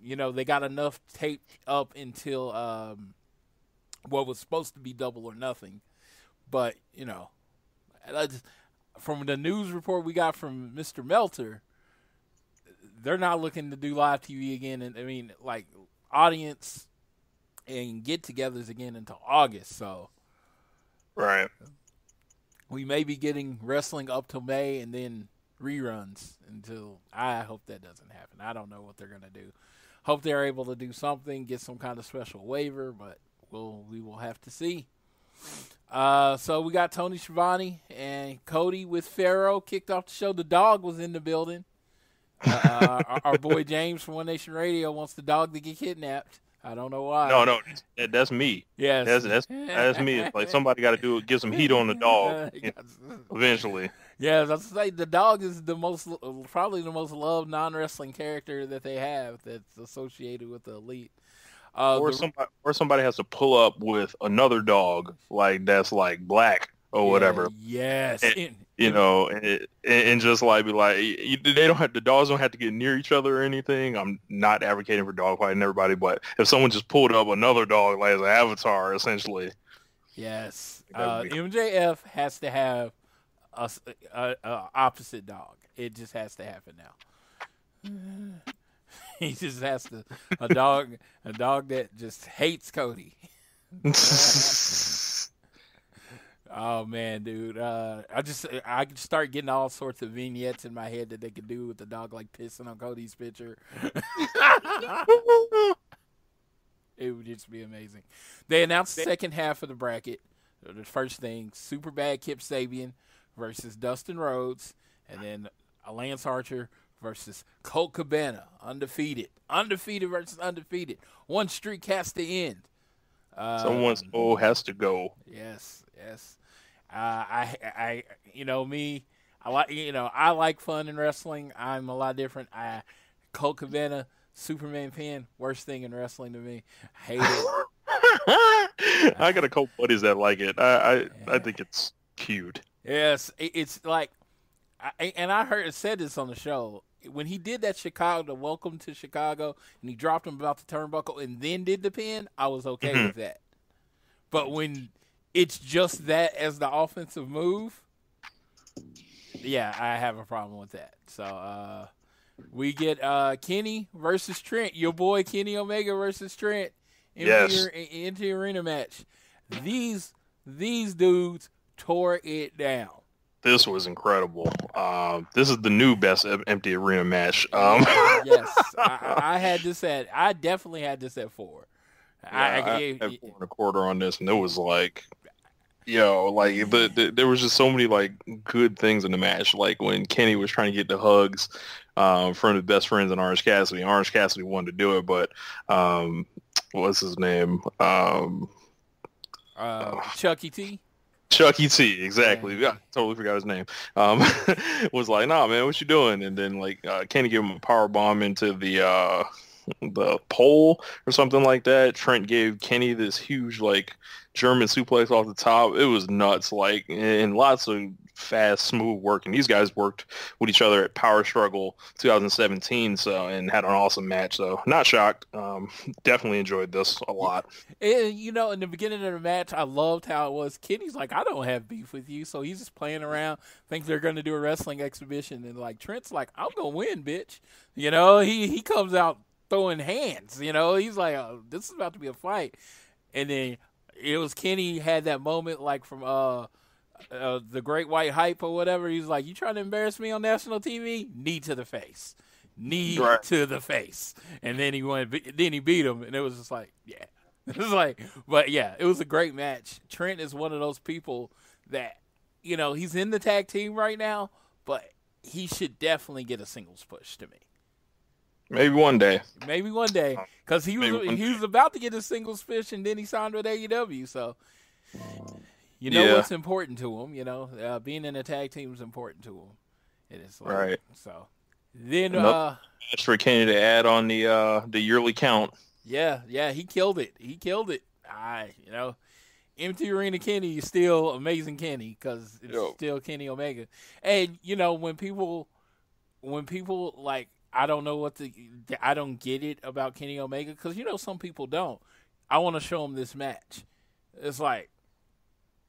they got enough taped up until what was supposed to be Double or Nothing. But, from the news report we got from Mr. Melter, they're not looking to do live TV again. And I mean, like, audience and get-togethers again until August. So, right, we may be getting wrestling up till May and then reruns until. I hope that doesn't happen. I don't know what they're gonna do. Hope they're able to do something, get some kind of special waiver, but we will have to see. So we got Tony Schiavone and Cody with Pharaoh kicked off the show. The dog was in the building. Our boy James from One Nation Radio wants the dog to get kidnapped. I don't know why. No, that's me. Yes, that's me. It's like somebody got to get some heat on the dog eventually. Yeah, that's like the dog is probably the most loved non-wrestling character that they have that's associated with the Elite. Or somebody has to pull up with another dog like that's like black or whatever. Yes, and just like be like the dogs don't have to get near each other or anything. I'm not advocating for dog fighting everybody, but if someone just pulled up another dog like as an avatar, essentially. Yes, MJF has to have a opposite dog. It just has to happen now. He just has to a dog that just hates Cody. Oh man, dude! I could start getting all sorts of vignettes in my head that they could do with the dog like pissing on Cody's picture. It would just be amazing. They announced the second half of the bracket. The first thing: Superbad Kip Sabian versus Dustin Rhodes, and then Lance Archer versus Colt Cabana, undefeated versus undefeated. One streak has to end. Someone's soul has to go. Yes. I like fun in wrestling. I'm a lot different. Colt Cabana, Superman pin, worst thing in wrestling to me. I hate it. I got a couple buddies that like it. I think it's cute. Yes, it's like, I said this on the show. When he did that the Welcome to Chicago, and he dropped him about the turnbuckle and then did the pin, I was okay with that. But when it's just that as the offensive move, yeah, I have a problem with that. So we get Kenny versus Trent, your boy Kenny Omega versus Trent in the arena match. These dudes tore it down. This was incredible. This is the new best empty arena match. Yes, I definitely had this at 4. I had 4.25 on this, and it was like, there was just so many like good things in the match. Like when Kenny was trying to get the hugs from the best friends in Orange Cassidy. Orange Cassidy wanted to do it, but what's his name? Chucky T. Chucky T, exactly. Yeah, totally forgot his name. Was like, nah, man, what you doing? And then like Kenny gave him a power bomb into the pole or something like that. Trent gave Kenny this huge like German suplex off the top. It was nuts, like, and lots of fast, smooth work. And these guys worked with each other at Power Struggle 2017, and had an awesome match. So not shocked. Definitely enjoyed this a lot. And, in the beginning of the match, I loved how it was. Kenny's like, I don't have beef with you. So he's just playing around, thinks they're going to do a wrestling exhibition. And like Trent's like, I'm going to win, bitch. He comes out throwing hands. He's like, oh, this is about to be a fight. And then it was Kenny had that moment like from the Great White Hype or whatever. He's like, you trying to embarrass me on national TV? Knee to the face. To the face. And then he beat him, and it was just like, yeah. It was like, but yeah, it was a great match. Trent is one of those people that, he's in the tag team right now, but he should definitely get a singles push to me. Maybe one day. Because he was about to get a singles push, and then he signed with AEW, so what's important to him, being in a tag team is important to him. It is like, right. So then match for Kenny to add on the yearly count. Yeah, he killed it. Empty Arena Kenny is still amazing Kenny because it's still Kenny Omega. And when people like, I don't get it about Kenny Omega because some people don't. I want to show them this match. It's like,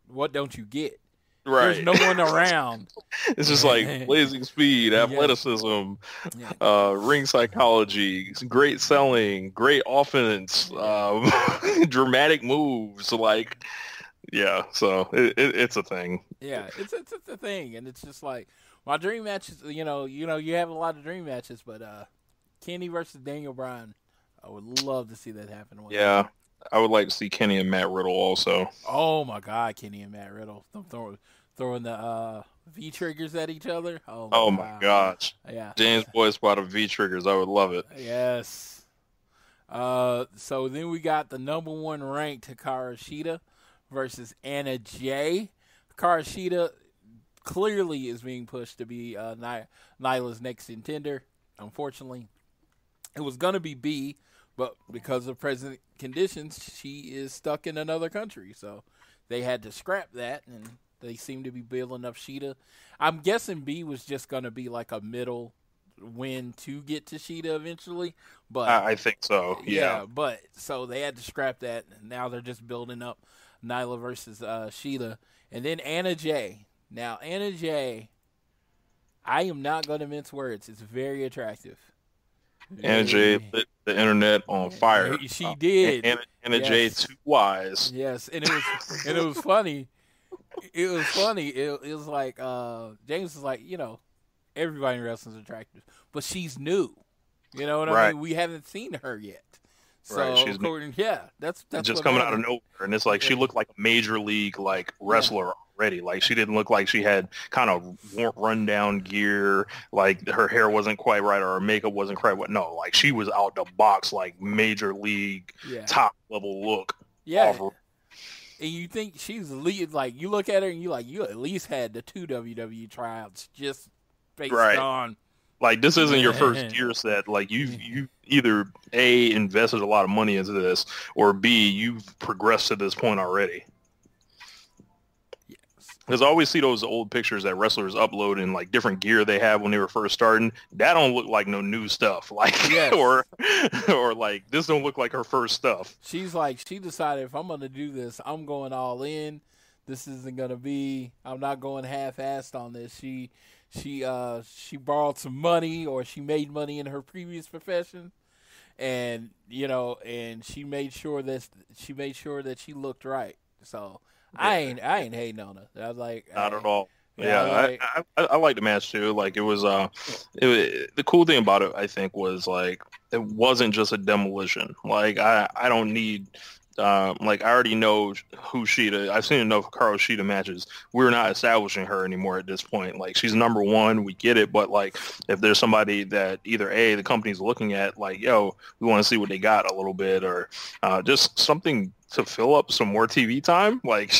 what don't you get? Right. There's no one around. It's just like blazing speed, athleticism, ring psychology, great selling, great offense, dramatic moves. Like, so it's a thing. Yeah, it's a thing, and it's just like my dream matches. You have a lot of dream matches, but Kenny versus Daniel Bryan, I would love to see that happen. Yeah. I would like to see Kenny and Matt Riddle also. Oh my God, Kenny and Matt Riddle throwing the V triggers at each other. Oh my gosh. Yeah. James Boyd spotted V triggers. I would love it. Yes. So then we got the number 1 ranked Hikaru Shida versus Anna Jay. Hikaru Shida clearly is being pushed to be Nyla's next contender. Unfortunately, it was gonna be B. But because of present conditions, she is stuck in another country. So they had to scrap that, and they seem to be building up Sheeta. I'm guessing B was just going to be like a middle win to get to Sheeta eventually. But I think so, yeah. But so they had to scrap that, and now they're just building up Nyla versus Sheeta. And then Anna Jay. Now, Anna Jay, I am not going to mince words. It's very attractive. Anna Jay lit the internet on fire. She did. Anna Jay too wise. Yes, and it was funny. It was funny. It was like James was like, everybody in wrestling is attractive, but she's new. You know what I mean? We haven't seen her yet. So she's that's just coming out of nowhere, and it's like she looked like a major league wrestler already. Like she didn't look like she had kind of run down gear, like her hair wasn't quite right or her makeup wasn't quite right. No, like she was out the box, like major league top level look. Yeah. And you think she's elite? Like you look at her and you at least had the 2 WWE tryouts just based on. Like, this isn't your first gear set. Like, you either, A, invested a lot of money into this, or B, you've progressed to this point already. Yes. Because I always see those old pictures that wrestlers upload and, like, different gear they have when they were first starting. That don't look like no new stuff. Like, or like, this don't look like her first stuff. She's like, she decided, if I'm going to do this, I'm going all in. This isn't going to be, I'm not going half-assed on this. She borrowed some money, or she made money in her previous profession, and and she made sure that she looked right. So I ain't hating on her. I was like, not at all. Yeah, I like the match too. Like it was the cool thing about it, I think, was like it wasn't just a demolition. Like I don't need. Like I already know who Sheeta. I've seen enough Hikaru Shida matches. We're not establishing her anymore at this point. Like she's number one, we get it. But like if there's somebody that either A, the company's looking at, like, yo, we want to see what they got a little bit, or just something to fill up some more TV time. Like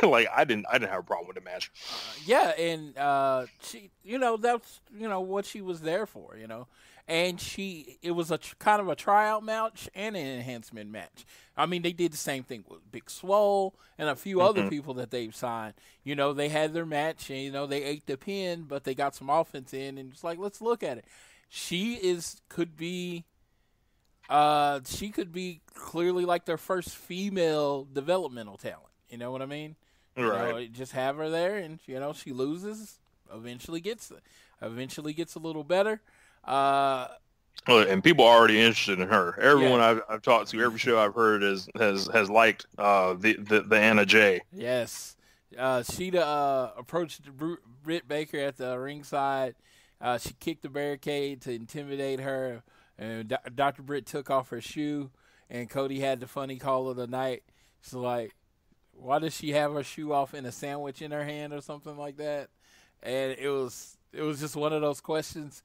like I didn't have a problem with the match. Yeah, and she, that's what she was there for, And it was a kind of a tryout match and an enhancement match. I mean, they did the same thing with Big Swole and a few other people that they've signed. They had their match and, they ate the pin, but they got some offense in, and it's like, let's look at it. She could be clearly like their first female developmental talent. You know what I mean? Right. Just have her there, and, she loses, eventually gets a little better. And people are already interested in her. Everyone I've talked to, every show I've heard has liked the Anna Jay. Yes, Sheeta approached Britt Baker at the ringside. She kicked the barricade to intimidate her, and Dr. Britt took off her shoe. And Cody had the funny call of the night. She's like, "Why does she have her shoe off in a sandwich in her hand or something like that?" And it was just one of those questions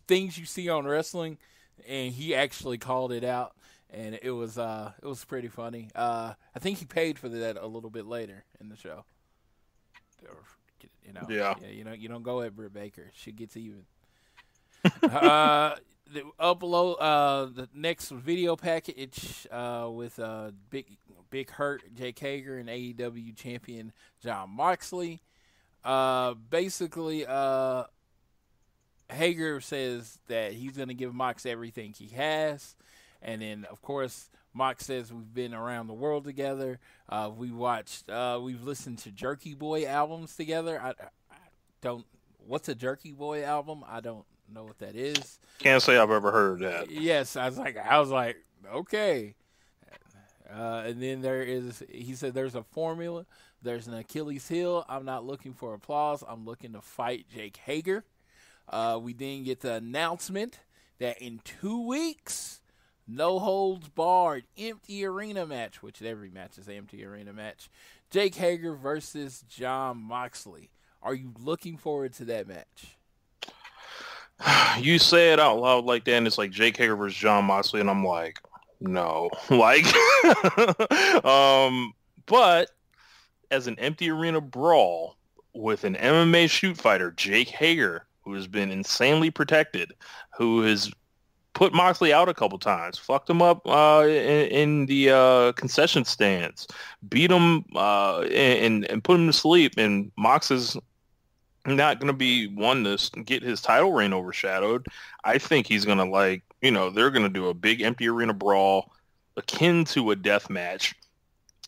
things you see on wrestling, and he actually called it out, and it was pretty funny. I think he paid for that a little bit later in the show. You don't go at Britt Baker; she gets even. upload the next video package with Big Hurt, Jake Hager, and AEW champion Jon Moxley. Basically, Hager says that he's going to give Mox everything he has. And then, of course, Mox says we've been around the world together. We've listened to Jerky Boy albums together. I don't, what's a Jerky Boy album? I don't know what that is. Can't say I've ever heard of that. Yes, I was like, okay. And then he said there's a formula. There's an Achilles heel. I'm not looking for applause. I'm looking to fight Jake Hager. We then get the announcement that in 2 weeks, no holds barred, empty arena match, which every match is an empty arena match. Jake Hager versus Jon Moxley. Are you looking forward to that match? You say it out loud like that, and it's like Jake Hager versus Jon Moxley, and I'm like, no. Like, but as an empty arena brawl with an MMA shoot fighter, Jake Hager, who has been insanely protected, who has put Moxley out a couple times, fucked him up in the concession stands, beat him and put him to sleep, and Mox is not going to be one to get his title reign overshadowed. I think he's going to they're going to do a big empty arena brawl akin to a death match.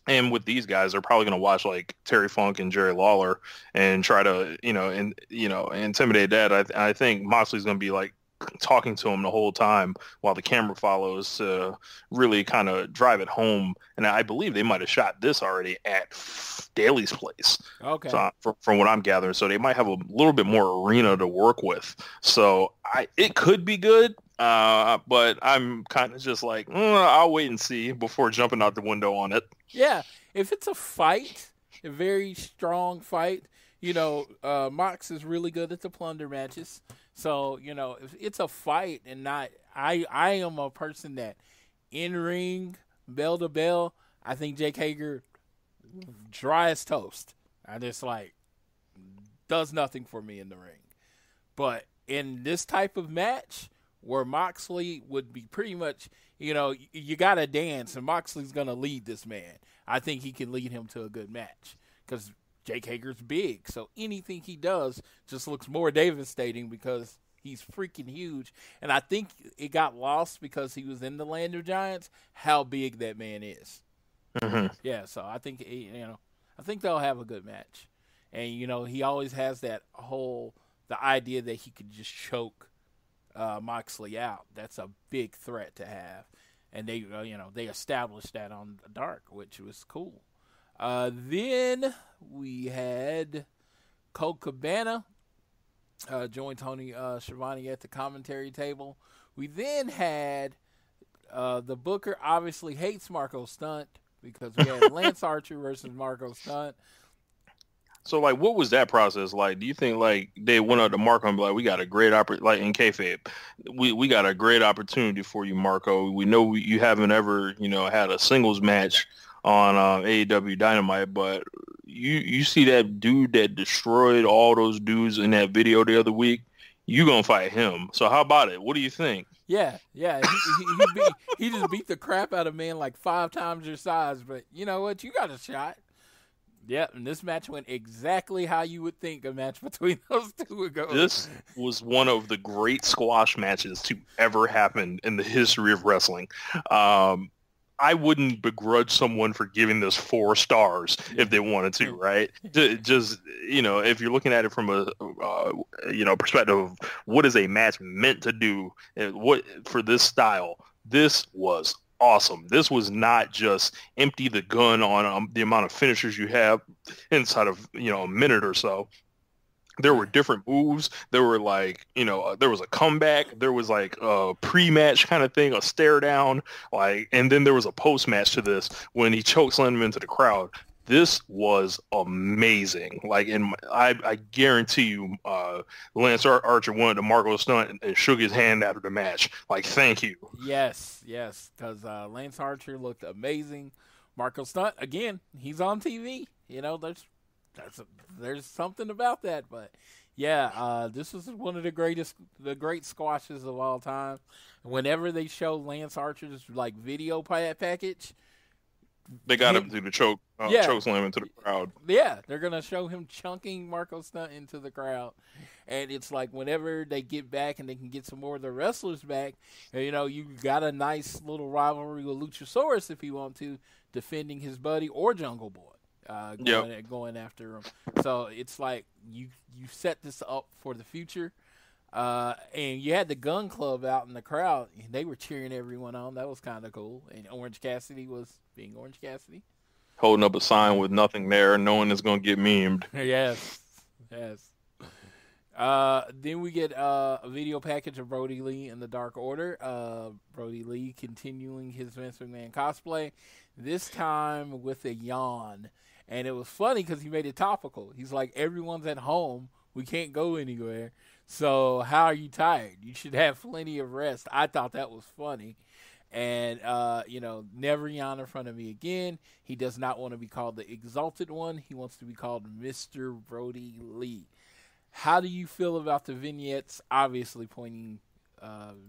And with these guys, they're probably going to watch like Terry Funk and Jerry Lawler and try to, intimidate that. I think Moxley's going to be like talking to him the whole time while the camera follows to really kind of drive it home. And I believe they might have shot this already at Daly's place. Okay. So, from what I'm gathering, so they might have a little bit more arena to work with. So it could be good. But I'm kind of just like, I'll wait and see before jumping out the window on it. Yeah, if it's a fight, a very strong fight, Mox is really good at the plunder matches. So, if it's a fight and not, I am a person that in ring, bell to bell, I think Jake Hager, dry as toast. I just does nothing for me in the ring. But in this type of match, where Moxley would be pretty much, you got to dance, and Moxley's going to lead this man. I think he can lead him to a good match because Jake Hager's big. So anything he does just looks more devastating because he's freaking huge. And I think it got lost because he was in the Land of Giants, how big that man is. Mm-hmm. Yeah, so I think, I think they'll have a good match. And, he always has the idea that he could just choke Moxley out. That's a big threat to have, and they established that on Dark, which was cool. Then we had Colt Cabana join Tony Schiavone at the commentary table. We then had the Booker obviously hates Marco Stunt because we had Lance Archer versus Marco Stunt. So, what was that process like? Do you think, they went up to Marco and be like, we got a great opportunity, in kayfabe, we got a great opportunity for you, Marco. We know you haven't ever, had a singles match on AEW Dynamite, but you see that dude that destroyed all those dudes in that video the other week, you going to fight him. So, how about it? What do you think? Yeah. He just beat the crap out of man 5 times your size, but you know what? You got a shot. Yeah, and this match went exactly how you would think a match between those two would go. This was one of the great squash matches to ever happen in the history of wrestling. I wouldn't begrudge someone for giving this 4 stars if they wanted to, right? Just, if you're looking at it from a, perspective of what is a match meant to do, what for this style, this was awesome. This was not just empty the gun on the amount of finishers you have inside of a minute or so. There were different moves. There were there was a comeback. There was a pre-match kind of thing, a stare down, and then there was a post-match to this when he chokeslammed him into the crowd. This was amazing. I guarantee you, Lance Archer wanted to Marco Stunt and shook his hand after the match. Thank you. Yes, because Lance Archer looked amazing. Marco Stunt, again, he's on TV. There's something about that, but Yeah, this was one of the great squashes of all time. Whenever they show Lance Archer's like video package, They got him to the choke slam into the crowd. Yeah, they're gonna show him chunking Marco Stunt into the crowd, and it's like whenever they get back and they can get some more of the wrestlers back, you got a nice little rivalry with Luchasaurus if you want to, defending his buddy or Jungle Boy, going after him. So it's like you set this up for the future. And you had the Gun Club out in the crowd, and they were cheering everyone on. That was kind of cool. And Orange Cassidy was being Orange Cassidy. Holding up a sign with nothing there, knowing it's going to get memed. Yes. Then we get a video package of Brody Lee in the Dark Order. Brody Lee continuing his Vince McMahon cosplay, this time with a yawn. And it was funny because he made it topical. He's like, everyone's at home. We can't go anywhere. So how are you tired? You should have plenty of rest. I thought that was funny. And, never yawn in front of me again. He does not want to be called the Exalted One. He wants to be called Mr. Brody Lee. How do you feel about the vignettes obviously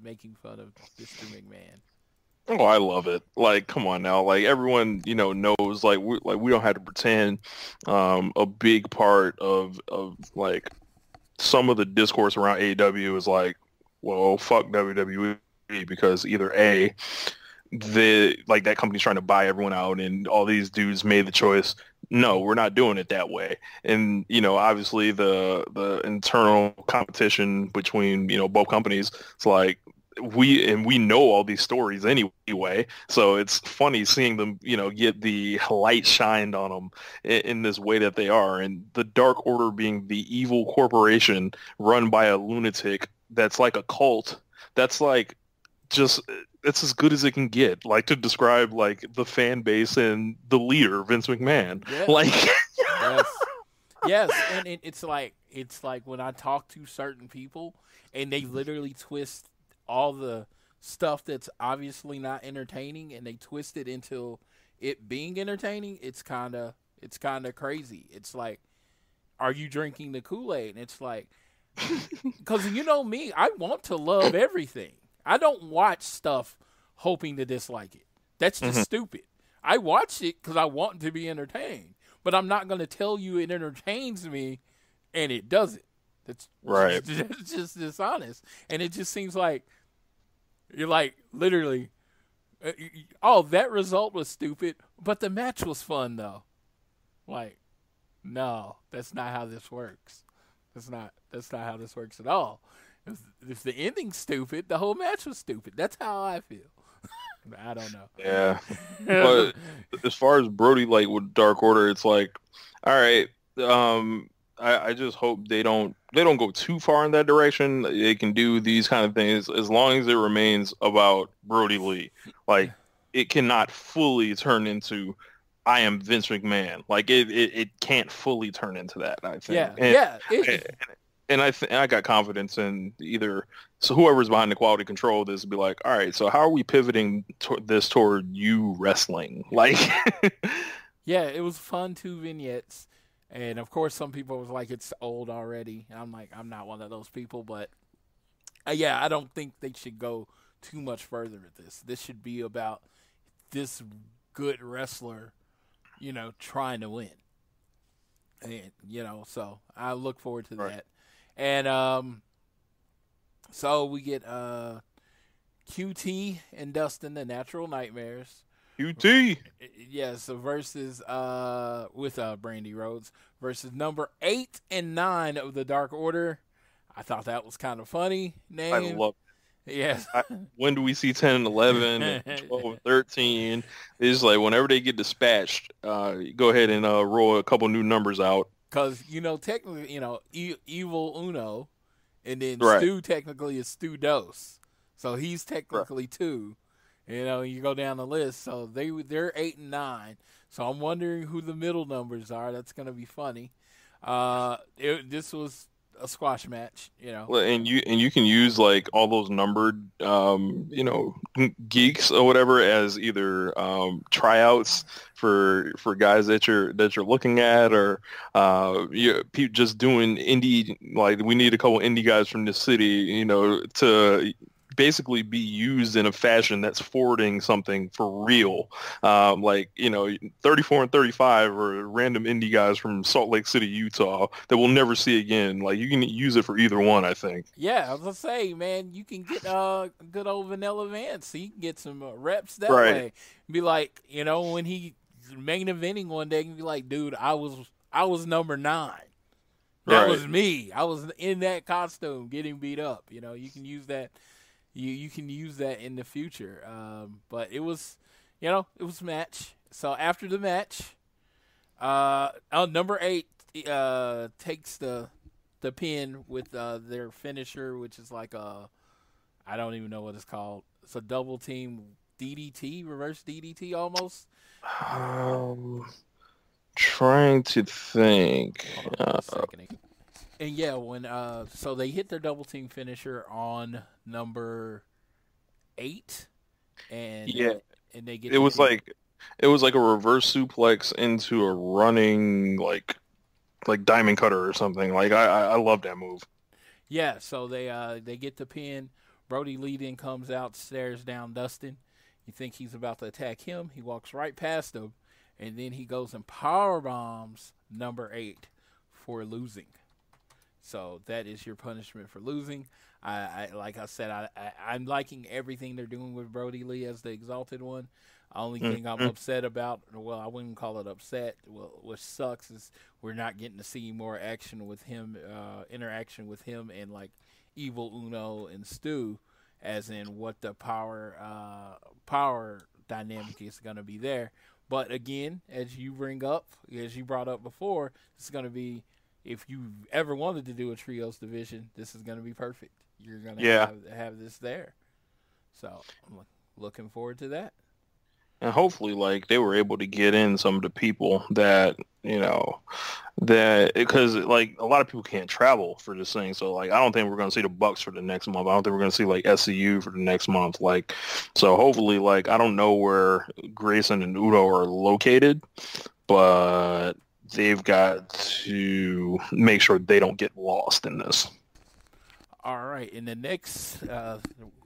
making fun of Mr. McMahon? Oh, I love it. Like, come on now. Like, everyone, knows, like, we don't have to pretend a big part of like, some of the discourse around AEW is like, well, fuck WWE, because either A, that company's trying to buy everyone out and all these dudes made the choice. No, we're not doing it that way. And, obviously the internal competition between, both companies, it's like, we know all these stories anyway, so it's funny seeing them, get the light shined on them in this way that they are. And the Dark Order being the evil corporation run by a lunatic that's like a cult, that's like it's as good as it can get, like, to describe like the fan base and the leader, Vince McMahon. Yeah. Like, yes, and it's like when I talk to certain people and they literally twist all the stuff that's obviously not entertaining and they twist it into it being entertaining. It's kind of crazy. It's like, are you drinking the Kool-Aid? And it's like, because me, I want to love everything. I don't watch stuff hoping to dislike it. That's just stupid. I watch it because I want to be entertained, but I'm not going to tell you it entertains me and it doesn't. That's right. It's just dishonest. And it just seems like you're like, literally, that result was stupid, but the match was fun, though. Like, no, that's not how this works. That's not how this works at all. If the ending's stupid, the whole match was stupid. That's how I feel. I don't know. Yeah. But as far as Brody, like, with Dark Order, it's like, all right, I just hope they don't go too far in that direction. They can do these kind of things as long as it remains about Brody Lee. Like, it cannot fully turn into I am Vince McMahon. Like, it can't fully turn into that, I think. Yeah. And I got confidence in whoever's behind the quality control of this will be like, all right, so how are we pivoting this toward you wrestling? Like, yeah, it was fun, 2 vignettes. And, of course, some people was like, it's old already. And I'm like, I'm not one of those people. But, I don't think they should go too much further with this. This should be about this good wrestler, trying to win. And, so I look forward to that. And so we get QT and Dustin, the Natural Nightmares. QT. Yes, versus with Brandy Rhodes versus number 8 and 9 of the Dark Order. I thought that was kind of funny name. I love it. Yes. When do we see 10 and 11 and 12 and 13? It's like whenever they get dispatched, go ahead and roll a couple new numbers out. Because, technically, Evil Uno, and then Stu technically is Stu Dose. So he's technically 2. You go down the list. So they're 8 and 9. So I'm wondering who the middle numbers are. That's going to be funny. This was a squash match, Well, and you can use like all those numbered geeks or whatever as either tryouts for guys that you're looking at, or just doing indie, like we need a couple indie guys from the city, to basically be used in a fashion that's forwarding something for real. 34 and 35 are random indie guys from Salt Lake City, Utah that we'll never see again. Like, you can use it for either one, I think. Yeah, I was gonna say, man, you can get good old Vanilla Vance. So you can get some reps that Right. way. Be like, when he main eventing one day, you can be like, dude, I was number 9. That Right. was me. I was in that costume getting beat up. You can use that. You can use that in the future. But it was, it was a match. So after the match, number 8 takes the pin with their finisher, which is like I don't even know what it's called. It's a double team DDT, reverse DDT almost. Trying to think. Hold on a second. And yeah, when so they hit their double team finisher on number 8, and they get It was like a reverse suplex into a running like diamond cutter or something. Like I love that move. Yeah, so they get the pin. Brody Lee then comes out, stares down Dustin. You think he's about to attack him. He walks right past him, and then he goes and power bombs number 8 for losing. So that is your punishment for losing. I like I said, I'm liking everything they're doing with Brody Lee as the Exalted One. Only thing I'm upset about, well, I wouldn't call it upset. Well, what sucks is we're not getting to see more action with him, interaction with him and like Evil Uno and Stu, as in what the power dynamic is going to be there. But again, as you brought up before, it's going to be, if you ever wanted to do a trios division, this is going to be perfect. You're going to have this there. So I'm looking forward to that. And hopefully, like, they were able to get in some of the people that, because, like, a lot of people can't travel for this thing. So, like, I don't think we're going to see the Bucks for the next month. I don't think we're going to see, like, SCU for the next month. Like, so hopefully, like, I don't know where Grayson and Udo are located, but they've got to make sure they don't get lost in this. All right. And the next,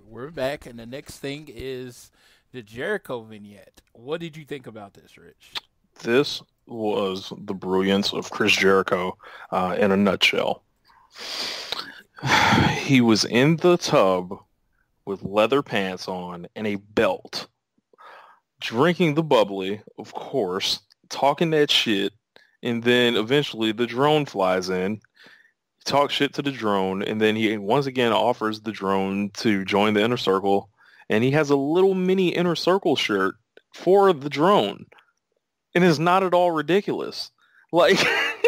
we're back, and the next thing is the Jericho vignette. What did you think about this, Rich? This was the brilliance of Chris Jericho in a nutshell. He was in the tub with leather pants on and a belt, drinking the bubbly, of course, talking that shit, and then eventually the drone flies in. He talks shit to the drone, and then he once again offers the drone to join the Inner Circle, and he has a little mini Inner Circle shirt for the drone. And it's not at all ridiculous. Like,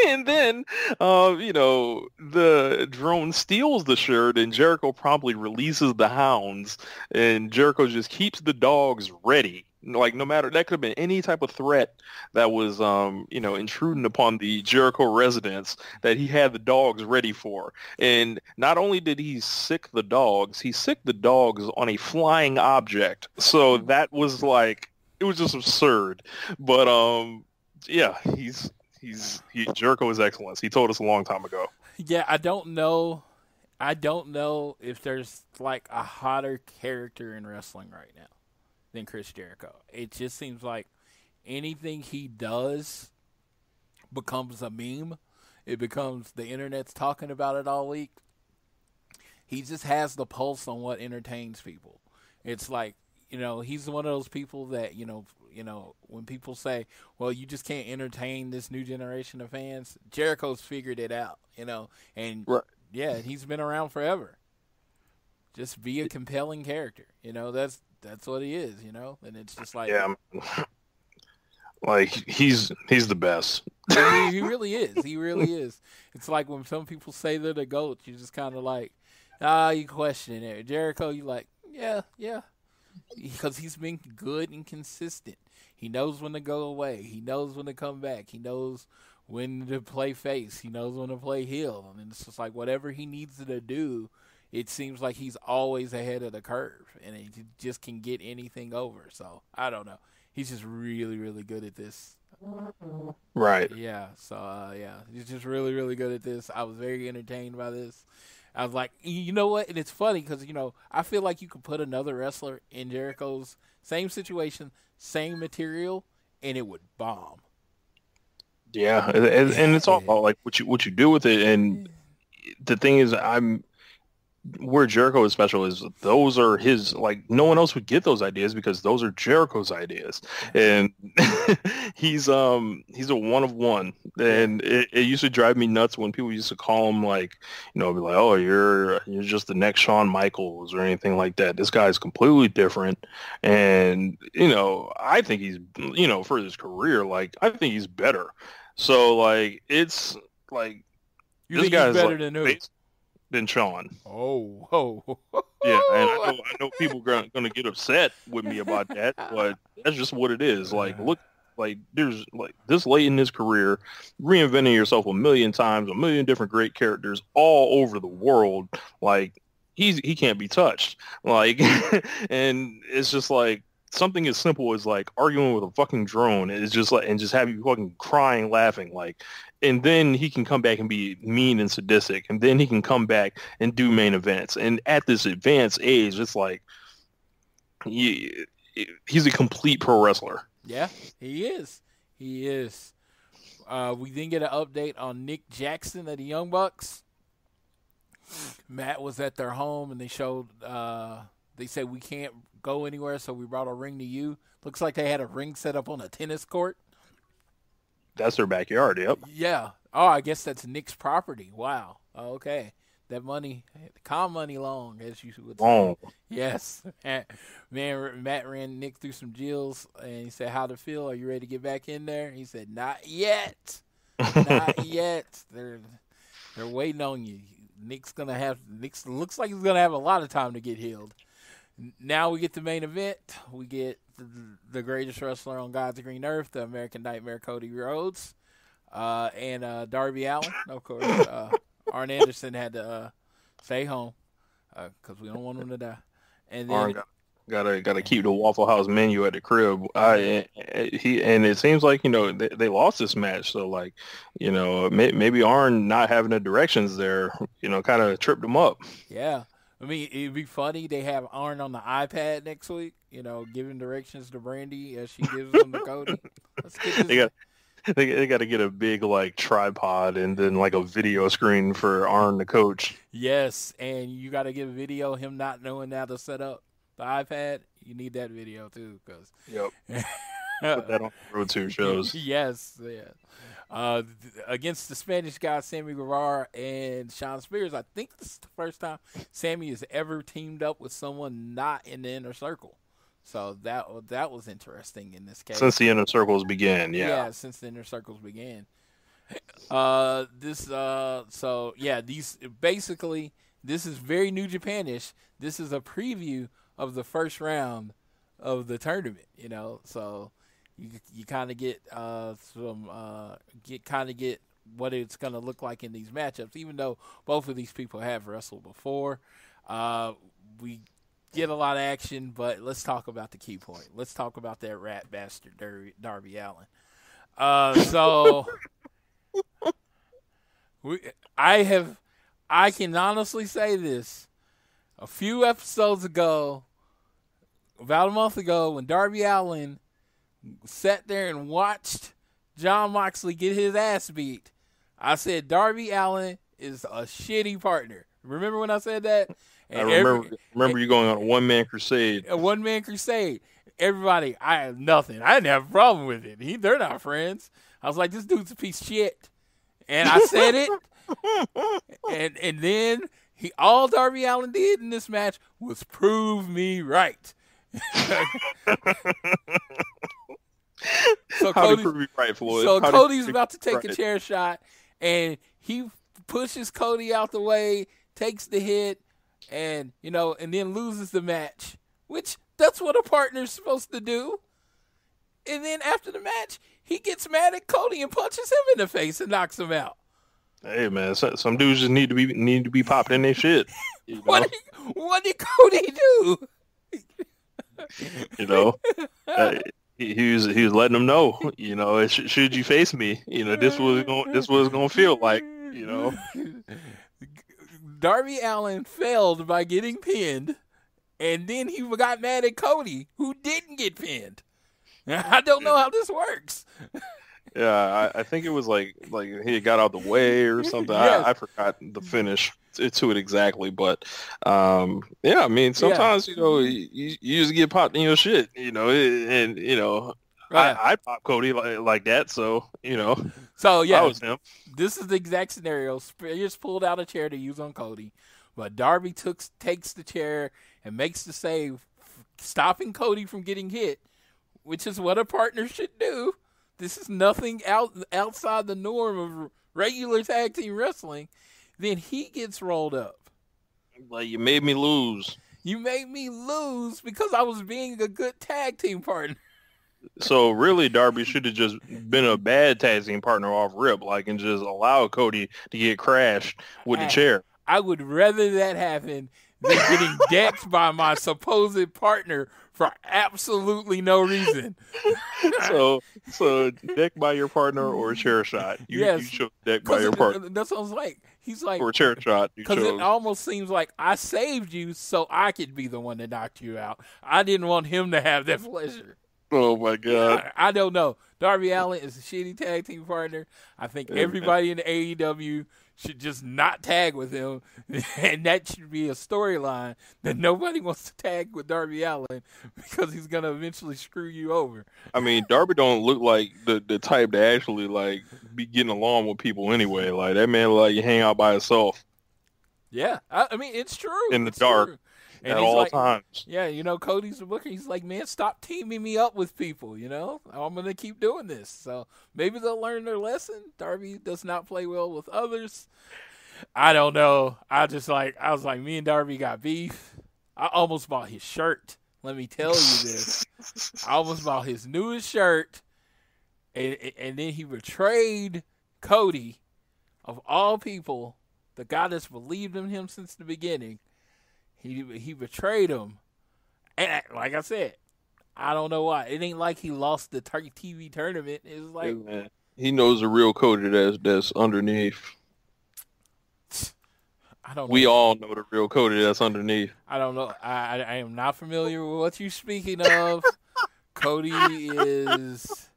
and then, the drone steals the shirt, and Jericho promptly releases the hounds, and Jericho just keeps the dogs ready. Like, no matter, that could have been any type of threat that was, intruding upon the Jericho residence, that he had the dogs ready for. And not only did he sick the dogs on a flying object. So that was like, it was just absurd. But, Jericho is excellence. He told us a long time ago. Yeah, I don't know if there's like a hotter character in wrestling right now than Chris Jericho. It just seems like anything he does becomes a meme. It becomes, the internet's talking about it all week. He just has the pulse on what entertains people. It's like, he's one of those people that, when people say, well, you just can't entertain this new generation of fans, Jericho's figured it out, and right. Yeah, he's been around forever. Just be a compelling character, that's what he is, and it's just like, yeah, like he's the best. I mean, he really is. He really is. It's like when some people say they're the GOAT, you just kind of like, you question it. Jericho, you like, yeah, because he's been good and consistent. He knows when to go away. He knows when to come back. He knows when to play face. He knows when to play heel. And it's just like whatever he needs to do, it seems like he's always ahead of the curve. And he just can get anything over. So, I don't know. He's just really, really good at this. Right. Yeah. So, he's just really, really good at this. I was very entertained by this. I was like, you know what? And it's funny because, I feel like you could put another wrestler in Jericho's same situation, same material, and it would bomb. Yeah, and it's all about like what you do with it. And the thing is, where Jericho is special is those are his, like, no one else would get those ideas because those are Jericho's ideas, and he's a one of one. And it used to drive me nuts when people used to call him, like, be like, oh, you're just the next Shawn Michaels or anything like that. This guy's completely different, and I think he's, for his career, like, I think he's better. So, like, it's like, you this think guy's he's better than who? Than Shawn. Oh. Yeah, and I know people are going to get upset with me about that, but that's just what it is. Like, look, like, there's, like, this late in his career, reinventing yourself a million times, a million different great characters all over the world. Like, he can't be touched. Like, and it's just like, something as simple as like arguing with a fucking drone is just like, and just have you fucking crying, laughing, like, and then he can come back and be mean and sadistic, and then he can come back and do main events. And at this advanced age, it's like he's a complete pro wrestler. Yeah, he is. He is. We didn't get an update on Nick Jackson of the Young Bucks. Matt was at their home, and they showed. They said we can't go anywhere, so we brought a ring to you. Looks like they had a ring set up on a tennis court. That's their backyard, yep. Yeah. Oh, I guess that's Nick's property. Wow. Okay. That money, calm money long, as you would say. Long. Yes. Matt ran Nick through some jills, and he said, how'd it feel? Are you ready to get back in there? He said, not yet. Not yet. They're waiting on you. Nick looks like he's going to have a lot of time to get healed. Now we get the main event. We get the greatest wrestler on God's green earth, the American Nightmare, Cody Rhodes, and Darby Allin. Of course, Arn Anderson had to stay home because we don't want him to die. And then Arn gotta keep the Waffle House menu at the crib. And it seems like they lost this match, so like maybe Arn not having the directions there kind of tripped him up. Yeah. I mean, it'd be funny. They have Arn on the iPad next week, giving directions to Brandy as she gives them to Cody. Let's get this. They got to get a big like tripod and then like a video screen for Arn the coach. Yes, and you got to get a video of him not knowing how to set up the iPad. You need that video too, because yep. Put that on the Road 2 shows. Yes, yeah. Against the Spanish guy, Sammy Guevara and Shawn Spears, I think this is the first time Sammy has ever teamed up with someone not in the Inner Circle. So that was interesting in this case. Since the Inner Circles began, yeah. Yeah, since the Inner Circles began. These basically, this is very New Japan-ish. This is a preview of the first round of the tournament, so you kind of get get what it's going to look like in these matchups. Even though both of these people have wrestled before, we get a lot of action. But let's talk about the key point. Let's talk about that rat bastard Darby Allin. I can honestly say this: a few episodes ago, about a month ago, when Darby Allin sat there and watched Jon Moxley get his ass beat, I said Darby Allin is a shitty partner. Remember when I said that? And I remember you going on a one-man crusade. A one-man crusade. Everybody, I have nothing. I didn't have a problem with it. They're not friends. I was like, this dude's a piece of shit. And I said it. and then all Darby Allin did in this match was prove me right. So Cody's about to take a chair shot, and he pushes Cody out the way, takes the hit, and and then loses the match. Which that's what a partner's supposed to do. And then after the match, he gets mad at Cody and punches him in the face and knocks him out. Hey man, some dudes just need to be popping in their shit. You know? What did Cody do? You know, he was letting them know. You know, should you face me, you know, this was gonna feel like. You know, Darby Allin failed by getting pinned, and then he got mad at Cody, who didn't get pinned. I don't know how this works. Yeah, I think it was like he got out the way or something. Yes. I forgot the finish to it exactly, but yeah, I mean sometimes you know you just get popped in your shit, you know, and you know Right. I pop Cody like that, so you know. So yeah, I was him. This is the exact scenario. Spears pulled out a chair to use on Cody, but Darby takes the chair and makes the save, stopping Cody from getting hit, which is what a partner should do. This is nothing outside the norm of regular tag team wrestling. Then he gets rolled up. Like, you made me lose. You made me lose because I was being a good tag team partner. So really, Darby should have just been a bad tag team partner off rip, like, and just allow Cody to get crashed with the chair. I would rather that happen than getting decked by my supposed partner for absolutely no reason. So decked by your partner or a chair shot. You chose decked by your partner. That's what I was like. He's like, or a chair shot. Because it almost seems like I saved you so I could be the one that knocked you out. I didn't want him to have that pleasure. Oh my God. I don't know. Darby Allin is a shitty tag team partner. I think everybody in the AEW should just not tag with him, and that should be a storyline that nobody wants to tag with Darby Allin because he's gonna eventually screw you over. I mean, Darby don't look like the type to actually like be getting along with people anyway. Like that man look like he hang out by himself. Yeah, I mean it's true. In the dark. True. At all times. Yeah, you know, Cody's the booker. He's like, man, stop teaming me up with people, you know? I'm going to keep doing this. So maybe they'll learn their lesson. Darby does not play well with others. I don't know. I was like, me and Darby got beef. I almost bought his shirt. Let me tell you this. I almost bought his newest shirt. And then he betrayed Cody, of all people, the guy that's believed in him since the beginning. He betrayed him, and like I said, I don't know why. It ain't like he lost the TV tournament. It's like, hey, man, he knows the real Cody that's underneath. I don't know. We all know the real Cody that's underneath. I don't know. I am not familiar with what you're speaking of. Cody is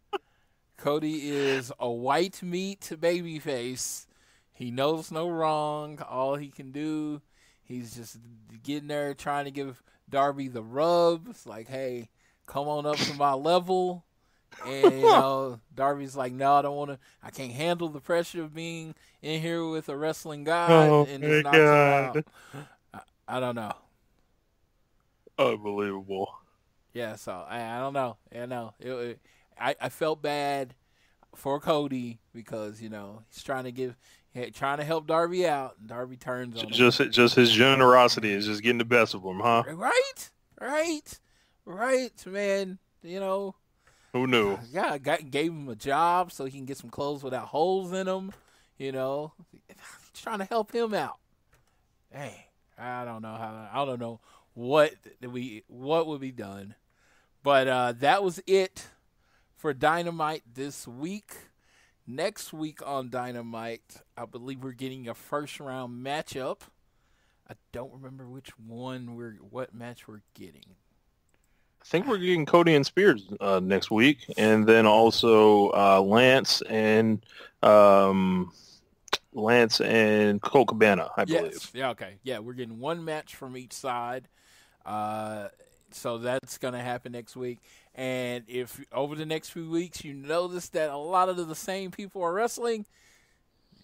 a white meat babyface. He knows no wrong. All he can do. He's just getting there trying to give Darby the rub. It's like, hey, come on up to my level. And, you know, Darby's like, no, I don't want to. I can't handle the pressure of being in here with a wrestling guy. And just knocks him out. I don't know. Unbelievable. Yeah, so I don't know. I felt bad for Cody because, you know, he's trying to help Darby out, and Darby turns on him. Just his generosity is just getting the best of him, huh? Right, man. You know, who knew? Yeah, gave him a job so he can get some clothes without holes in them. You know, he's trying to help him out. Hey, I don't know what would be done, but that was it for Dynamite this week. Next week on Dynamite, I believe we're getting a first-round matchup. I don't remember what match we're getting. I think we're getting Cody and Spears next week, and then also Lance and Colt Cabana, I believe. Yes. Yeah. Okay. Yeah, we're getting one match from each side. So that's going to happen next week. And if over the next few weeks you notice that a lot of the same people are wrestling,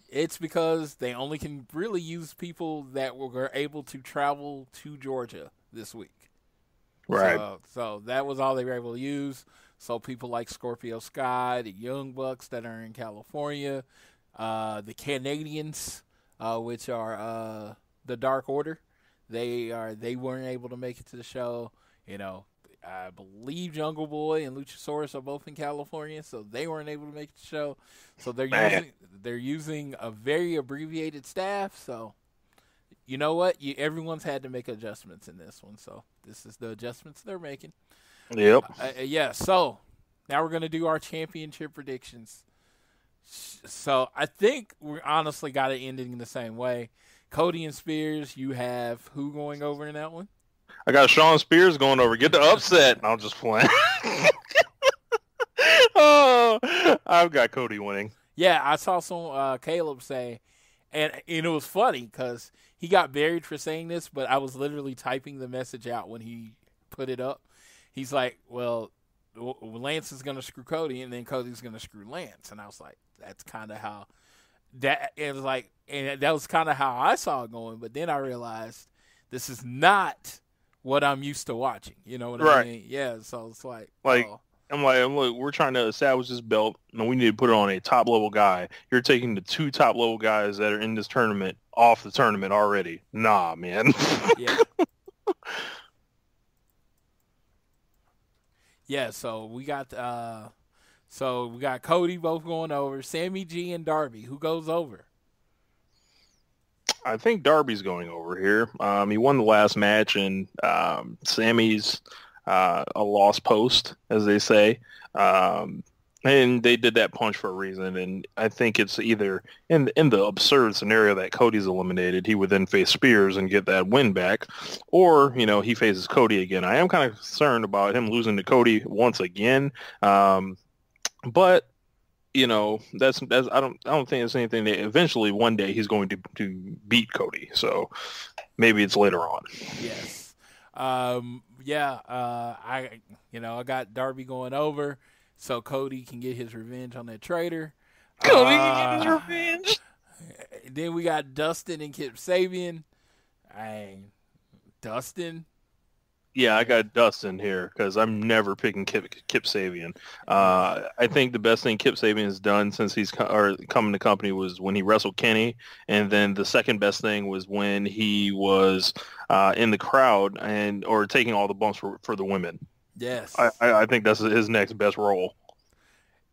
it's because they only can really use people that were able to travel to Georgia this week. Right. So that was all they were able to use. So people like Scorpio Sky, the Young Bucks that are in California, the Canadians, which are the Dark Order, they weren't able to make it to the show. You know, I believe Jungle Boy and Luchasaurus are both in California, so they weren't able to make the show. So they're using a very abbreviated staff. So you know what? Everyone's had to make adjustments in this one. So this is the adjustments they're making. Yep. Yeah. So now we're gonna do our championship predictions. So I think we honestly got it ending the same way. Cody and Spears, you have who going over in that one? I got Shawn Spears going over. Get the upset. I'll just play. Oh, I've got Cody winning. Yeah, I saw some Caleb say, and it was funny because he got buried for saying this, but I was literally typing the message out when he put it up. He's like, well, Lance is going to screw Cody, and then Cody's going to screw Lance. And I was like, that's kind of how that – it was like – and that was kind of how I saw it going. But then I realized this is not what I'm used to watching. You know what I mean? Yeah, so it's like oh. I'm like, we're trying to establish this belt, and we need to put it on a top-level guy. You're taking the 2 top-level guys that are in this tournament off the tournament already. Nah, man. Yeah. Yeah, so we got Cody both going over. Sammy G and Darby. Who goes over? I think Darby's going over here. He won the last match, and Sammy's a lost post, as they say. And they did that punch for a reason, and I think it's either in the absurd scenario that Cody's eliminated, he would then face Spears and get that win back, or he faces Cody again. I am kind of concerned about him losing to Cody once again, but that's I don't think it's anything that eventually one day he's going to beat Cody. So maybe it's later on. Yes. I got Darby going over. So Cody can get his revenge on that traitor. Cody can get his revenge. Then we got Dustin and Kip Sabian. Dustin? Yeah, I got Dustin here because I'm never picking Kip Sabian. I think the best thing Kip Sabian has done since he's coming to company was when he wrestled Kenny, and then the second best thing was when he was in the crowd or taking all the bumps for the women. Yes. I think that's his next best role.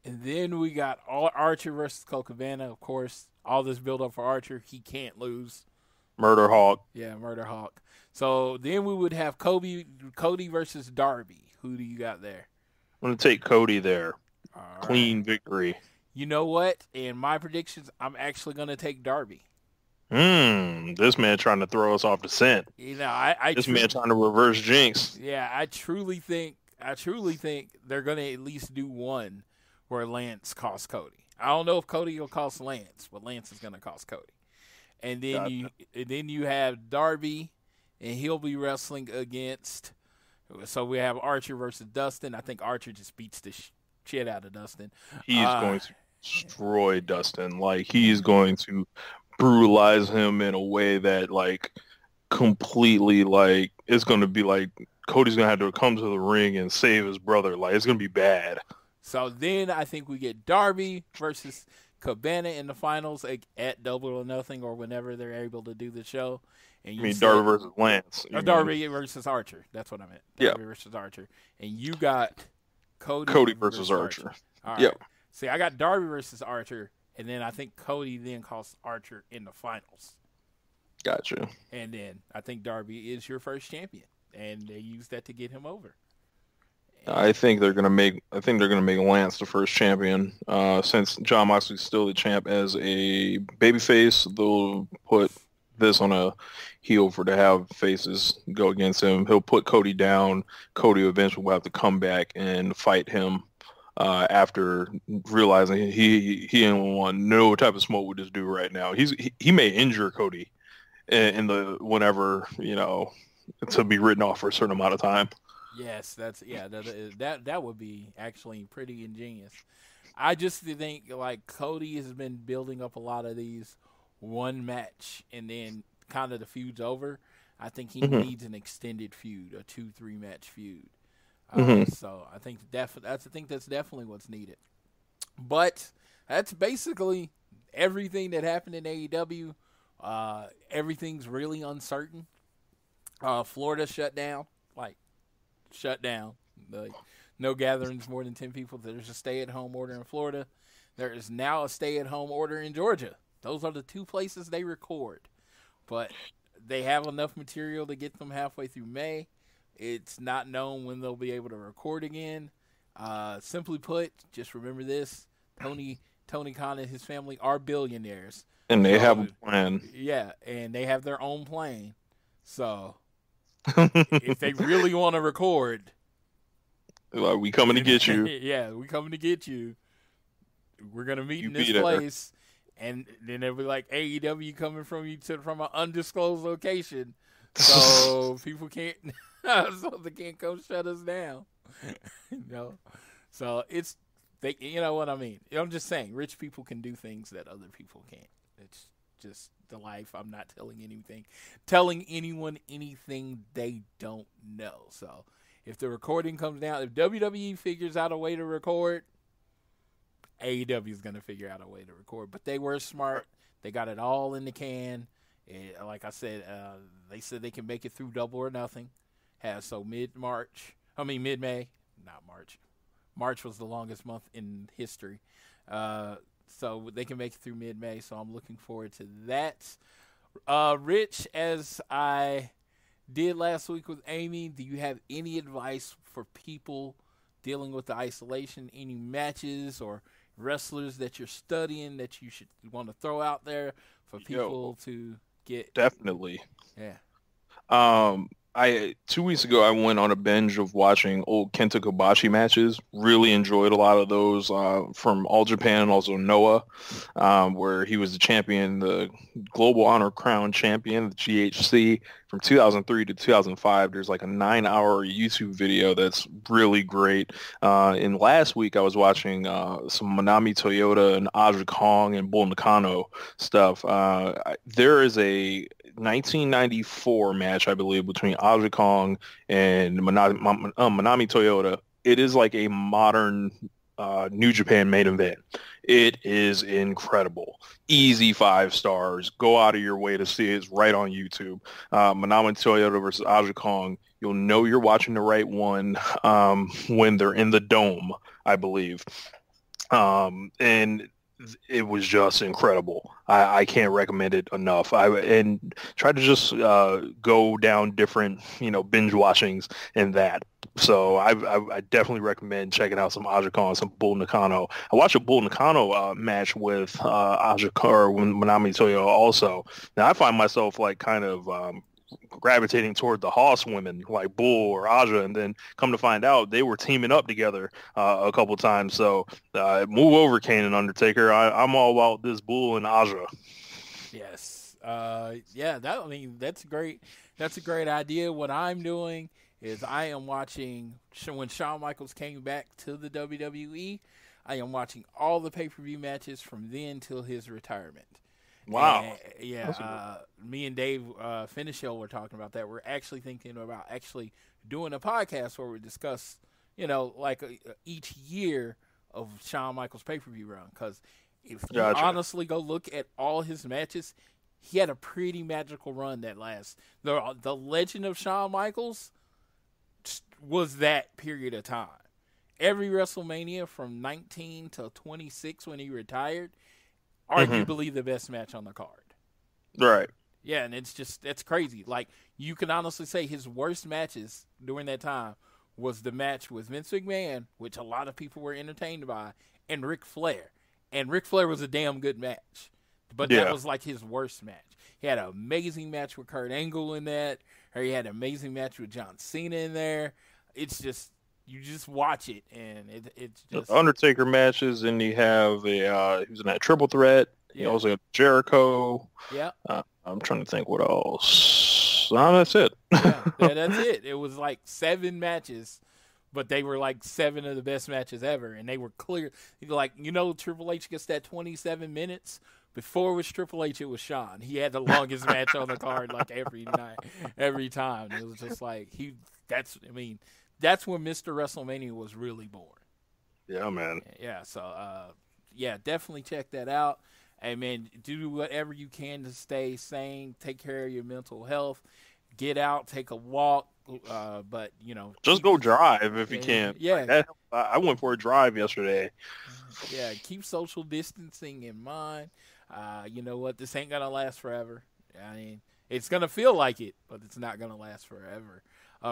And then we got Archer versus Colt Cabana. Of course, all this build-up for Archer. He can't lose. Murder Hawk. Yeah, Murder Hawk. So then we would have Cody versus Darby. Who do you got there? I'm going to take Cody there. All Clean right. victory. You know what? In my predictions, I'm actually going to take Darby. This man trying to throw us off the scent. This man trying to reverse jinx. Yeah, I truly think they're going to at least do one where Lance costs Cody. I don't know if Cody will cost Lance, but Lance is going to cost Cody. And then you have Darby, and he'll be wrestling against. So we have Archer versus Dustin. I think Archer just beats the shit out of Dustin. He's going to destroy Dustin. Like, he's going to brutalize him in a way that, like, completely, like, it's going to be like Cody's going to have to come to the ring and save his brother. Like, it's going to be bad. So then I think we get Darby versus Cabana in the finals at Double or Nothing or whenever they're able to do the show. And Darby versus Lance. Darby versus Archer. That's what I meant. Darby versus Archer. And you got Cody versus Archer. All right. Yep. See, I got Darby versus Archer, and then I think Cody then costs Archer in the finals. Gotcha. And then I think Darby is your first champion, and they use that to get him over. I think they're gonna make Lance the first champion. Since Jon Moxley's still the champ as a babyface, they'll put this on a heel to have faces go against him. He'll put Cody down. Cody eventually will have to come back and fight him after realizing he didn't want no type of smoke with this dude right now. He may injure Cody in the whenever to be written off for a certain amount of time. Yes, that would be actually pretty ingenious. I just think like Cody has been building up a lot of these one match and then kind of the feud's over. I think he needs an extended feud, a 2-3 match feud. So I think that's definitely what's needed. But that's basically everything that happened in AEW. Everything's really uncertain. Florida shut down. Like, shut down. Like, no gatherings more than 10 people. There's a stay-at-home order in Florida. There is now a stay-at-home order in Georgia. Those are the two places they record. But they have enough material to get them halfway through May. It's not known when they'll be able to record again. Simply put, just remember this. Tony Khan and his family are billionaires. And they have a plan. Yeah, and they have their own plane. So if they really want to record, like, we coming to get you. Yeah, we coming to get you. We're gonna meet in this place, and then they'll be like, AEW coming from you from an undisclosed location, so people can't, so they can't come shut us down. So it's they. You know what I mean? I'm just saying, rich people can do things that other people can't. It's just the life. I'm not telling anyone anything they don't know. So if the recording comes down, if WWE figures out a way to record, AEW is going to figure out a way to record. But they were smart. They got it all in the can. Like I said, they said they can make it through Double or Nothing. So mid-May, not March. March was the longest month in history. So they can make it through mid-May, so I'm looking forward to that. Rich, as I did last week with Amy, do you have any advice for people dealing with the isolation? Any matches or wrestlers that you're studying that you should want to throw out there for people to get? Definitely. Yeah. 2 weeks ago, I went on a binge of watching old Kenta Kobashi matches. Really enjoyed a lot of those from All Japan and also Noah, where he was the champion, the Global Honor Crown champion, the GHC, from 2003 to 2005. There's like a 9-hour YouTube video that's really great. And last week, I was watching some Manami Toyota and Aja Kong and Bull Nakano stuff. There is a 1994 match, I believe, between Aja Kong and Manami Toyota. It is like a modern New Japan main event. It is incredible. Easy 5 stars. Go out of your way to see it. It's right on YouTube. Manami Toyota versus Aja Kong. You'll know you're watching the right one when they're in the dome, I believe. And it was just incredible. I can't recommend it enough. And try to just go down different, binge watchings in that. So I definitely recommend checking out some Aja Kong, some Bull Nakano. I watched a Bull Nakano match with Aja Kong with Manami Toyo also. Now I find myself like kind of gravitating toward the Hoss women like Bull or Aja, and then come to find out they were teaming up together a couple times. So move over, Kane and Undertaker. I'm all about this Bull and Aja. Yes. That's great. That's a great idea. What I'm doing is I am watching, when Shawn Michaels came back to the WWE, I am watching all the pay-per-view matches from then till his retirement. Wow. And, me and Dave Finishell were talking about that. We're actually thinking about actually doing a podcast where we discuss, each year of Shawn Michaels' pay-per-view run. Because if you honestly go look at all his matches, he had a pretty magical run that last. The legend of Shawn Michaels was that period of time. Every WrestleMania from 19 to 26 when he retired, arguably the best match on the card. Right. Yeah, and that's crazy. Like, you can honestly say his worst matches during that time was the match with Vince McMahon, which a lot of people were entertained by, and Ric Flair. And Ric Flair was a damn good match. But that was like his worst match. He had an amazing match with Kurt Angle in that. Or he had an amazing match with John Cena in there. It's just, you just watch it, and it's just... The Undertaker matches, and you have he was in that Triple Threat. Yeah. You also have Jericho. Yeah. I'm trying to think what else. That's it. That's it. It was like 7 matches, but they were like 7 of the best matches ever, and they were clear. Like, Triple H gets that 27 minutes. Before it was Triple H, it was Shawn. He had the longest match on the card like every night, every time. It was just like that's when Mr. WrestleMania was really born. Yeah, man. Yeah, so definitely check that out. Hey, man, do whatever you can to stay sane. Take care of your mental health. Get out, take a walk, but you know, just go drive if you can. Yeah, I went for a drive yesterday. Yeah, keep social distancing in mind. You know what? This ain't gonna last forever. I mean, it's gonna feel like it, but it's not gonna last forever.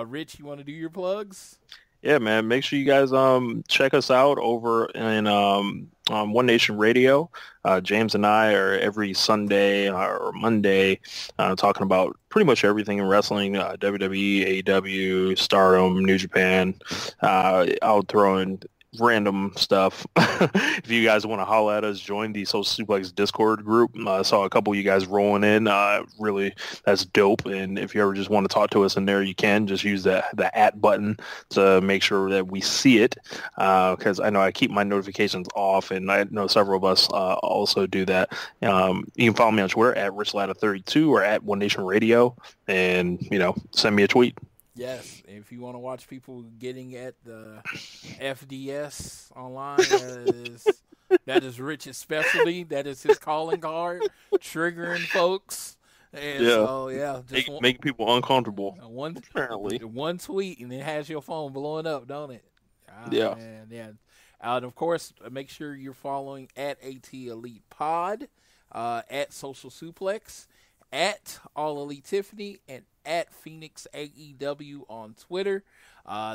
Rich, you want to do your plugs? Yeah, man. Make sure you guys check us out over in One Nation Radio. James and I are every Sunday or Monday talking about pretty much everything in wrestling, WWE, AEW, Stardom, New Japan. I'll throw in random stuff. If you guys want to holler at us, join the Social Suplex Discord group. I saw a couple of you guys rolling in. Really, that's dope. And if you ever just want to talk to us in there, you can just use the @ button to make sure that we see it. Because I know I keep my notifications off, and I know several of us also do that. You can follow me on Twitter at Rich Latta 32 or at One Nation Radio, and send me a tweet. Yes, if you want to watch people getting at the FDS online, that is Rich's specialty. That is his calling card, triggering folks. And just make people uncomfortable. One tweet and it has your phone blowing up, don't it? Yeah. Man, yeah. And of course, make sure you're following at AT Elite Pod, at Social Suplex, at All Elite Tiffany, and at Phoenix AEW on Twitter.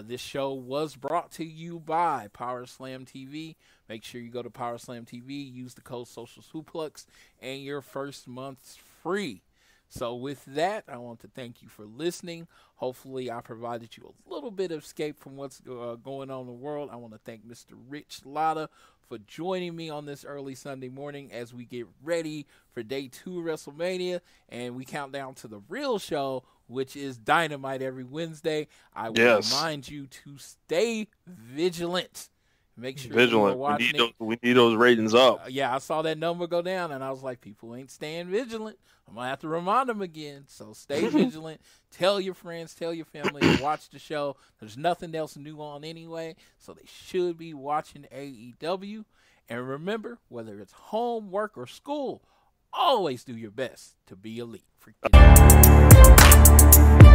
This show was brought to you by Power Slam TV. Make sure you go to Power Slam TV, use the code Social Suplex, and your first month's free. So with that, I want to thank you for listening. Hopefully, I provided you a little bit of escape from what's going on in the world. I want to thank Mr. Rich Latta for joining me on this early Sunday morning as we get ready for Day 2 of WrestleMania, and we count down to the real show, which is Dynamite every Wednesday. I will remind you to stay vigilant. Make sure you're watching we need those ratings up. I saw that number go down, and I was like, people ain't staying vigilant. I'm going to have to remind them again. So stay vigilant. Tell your friends, tell your family to watch the show. There's nothing else new on anyway, so they should be watching AEW. And remember, whether it's home, work, or school, always do your best to be elite. Forget it.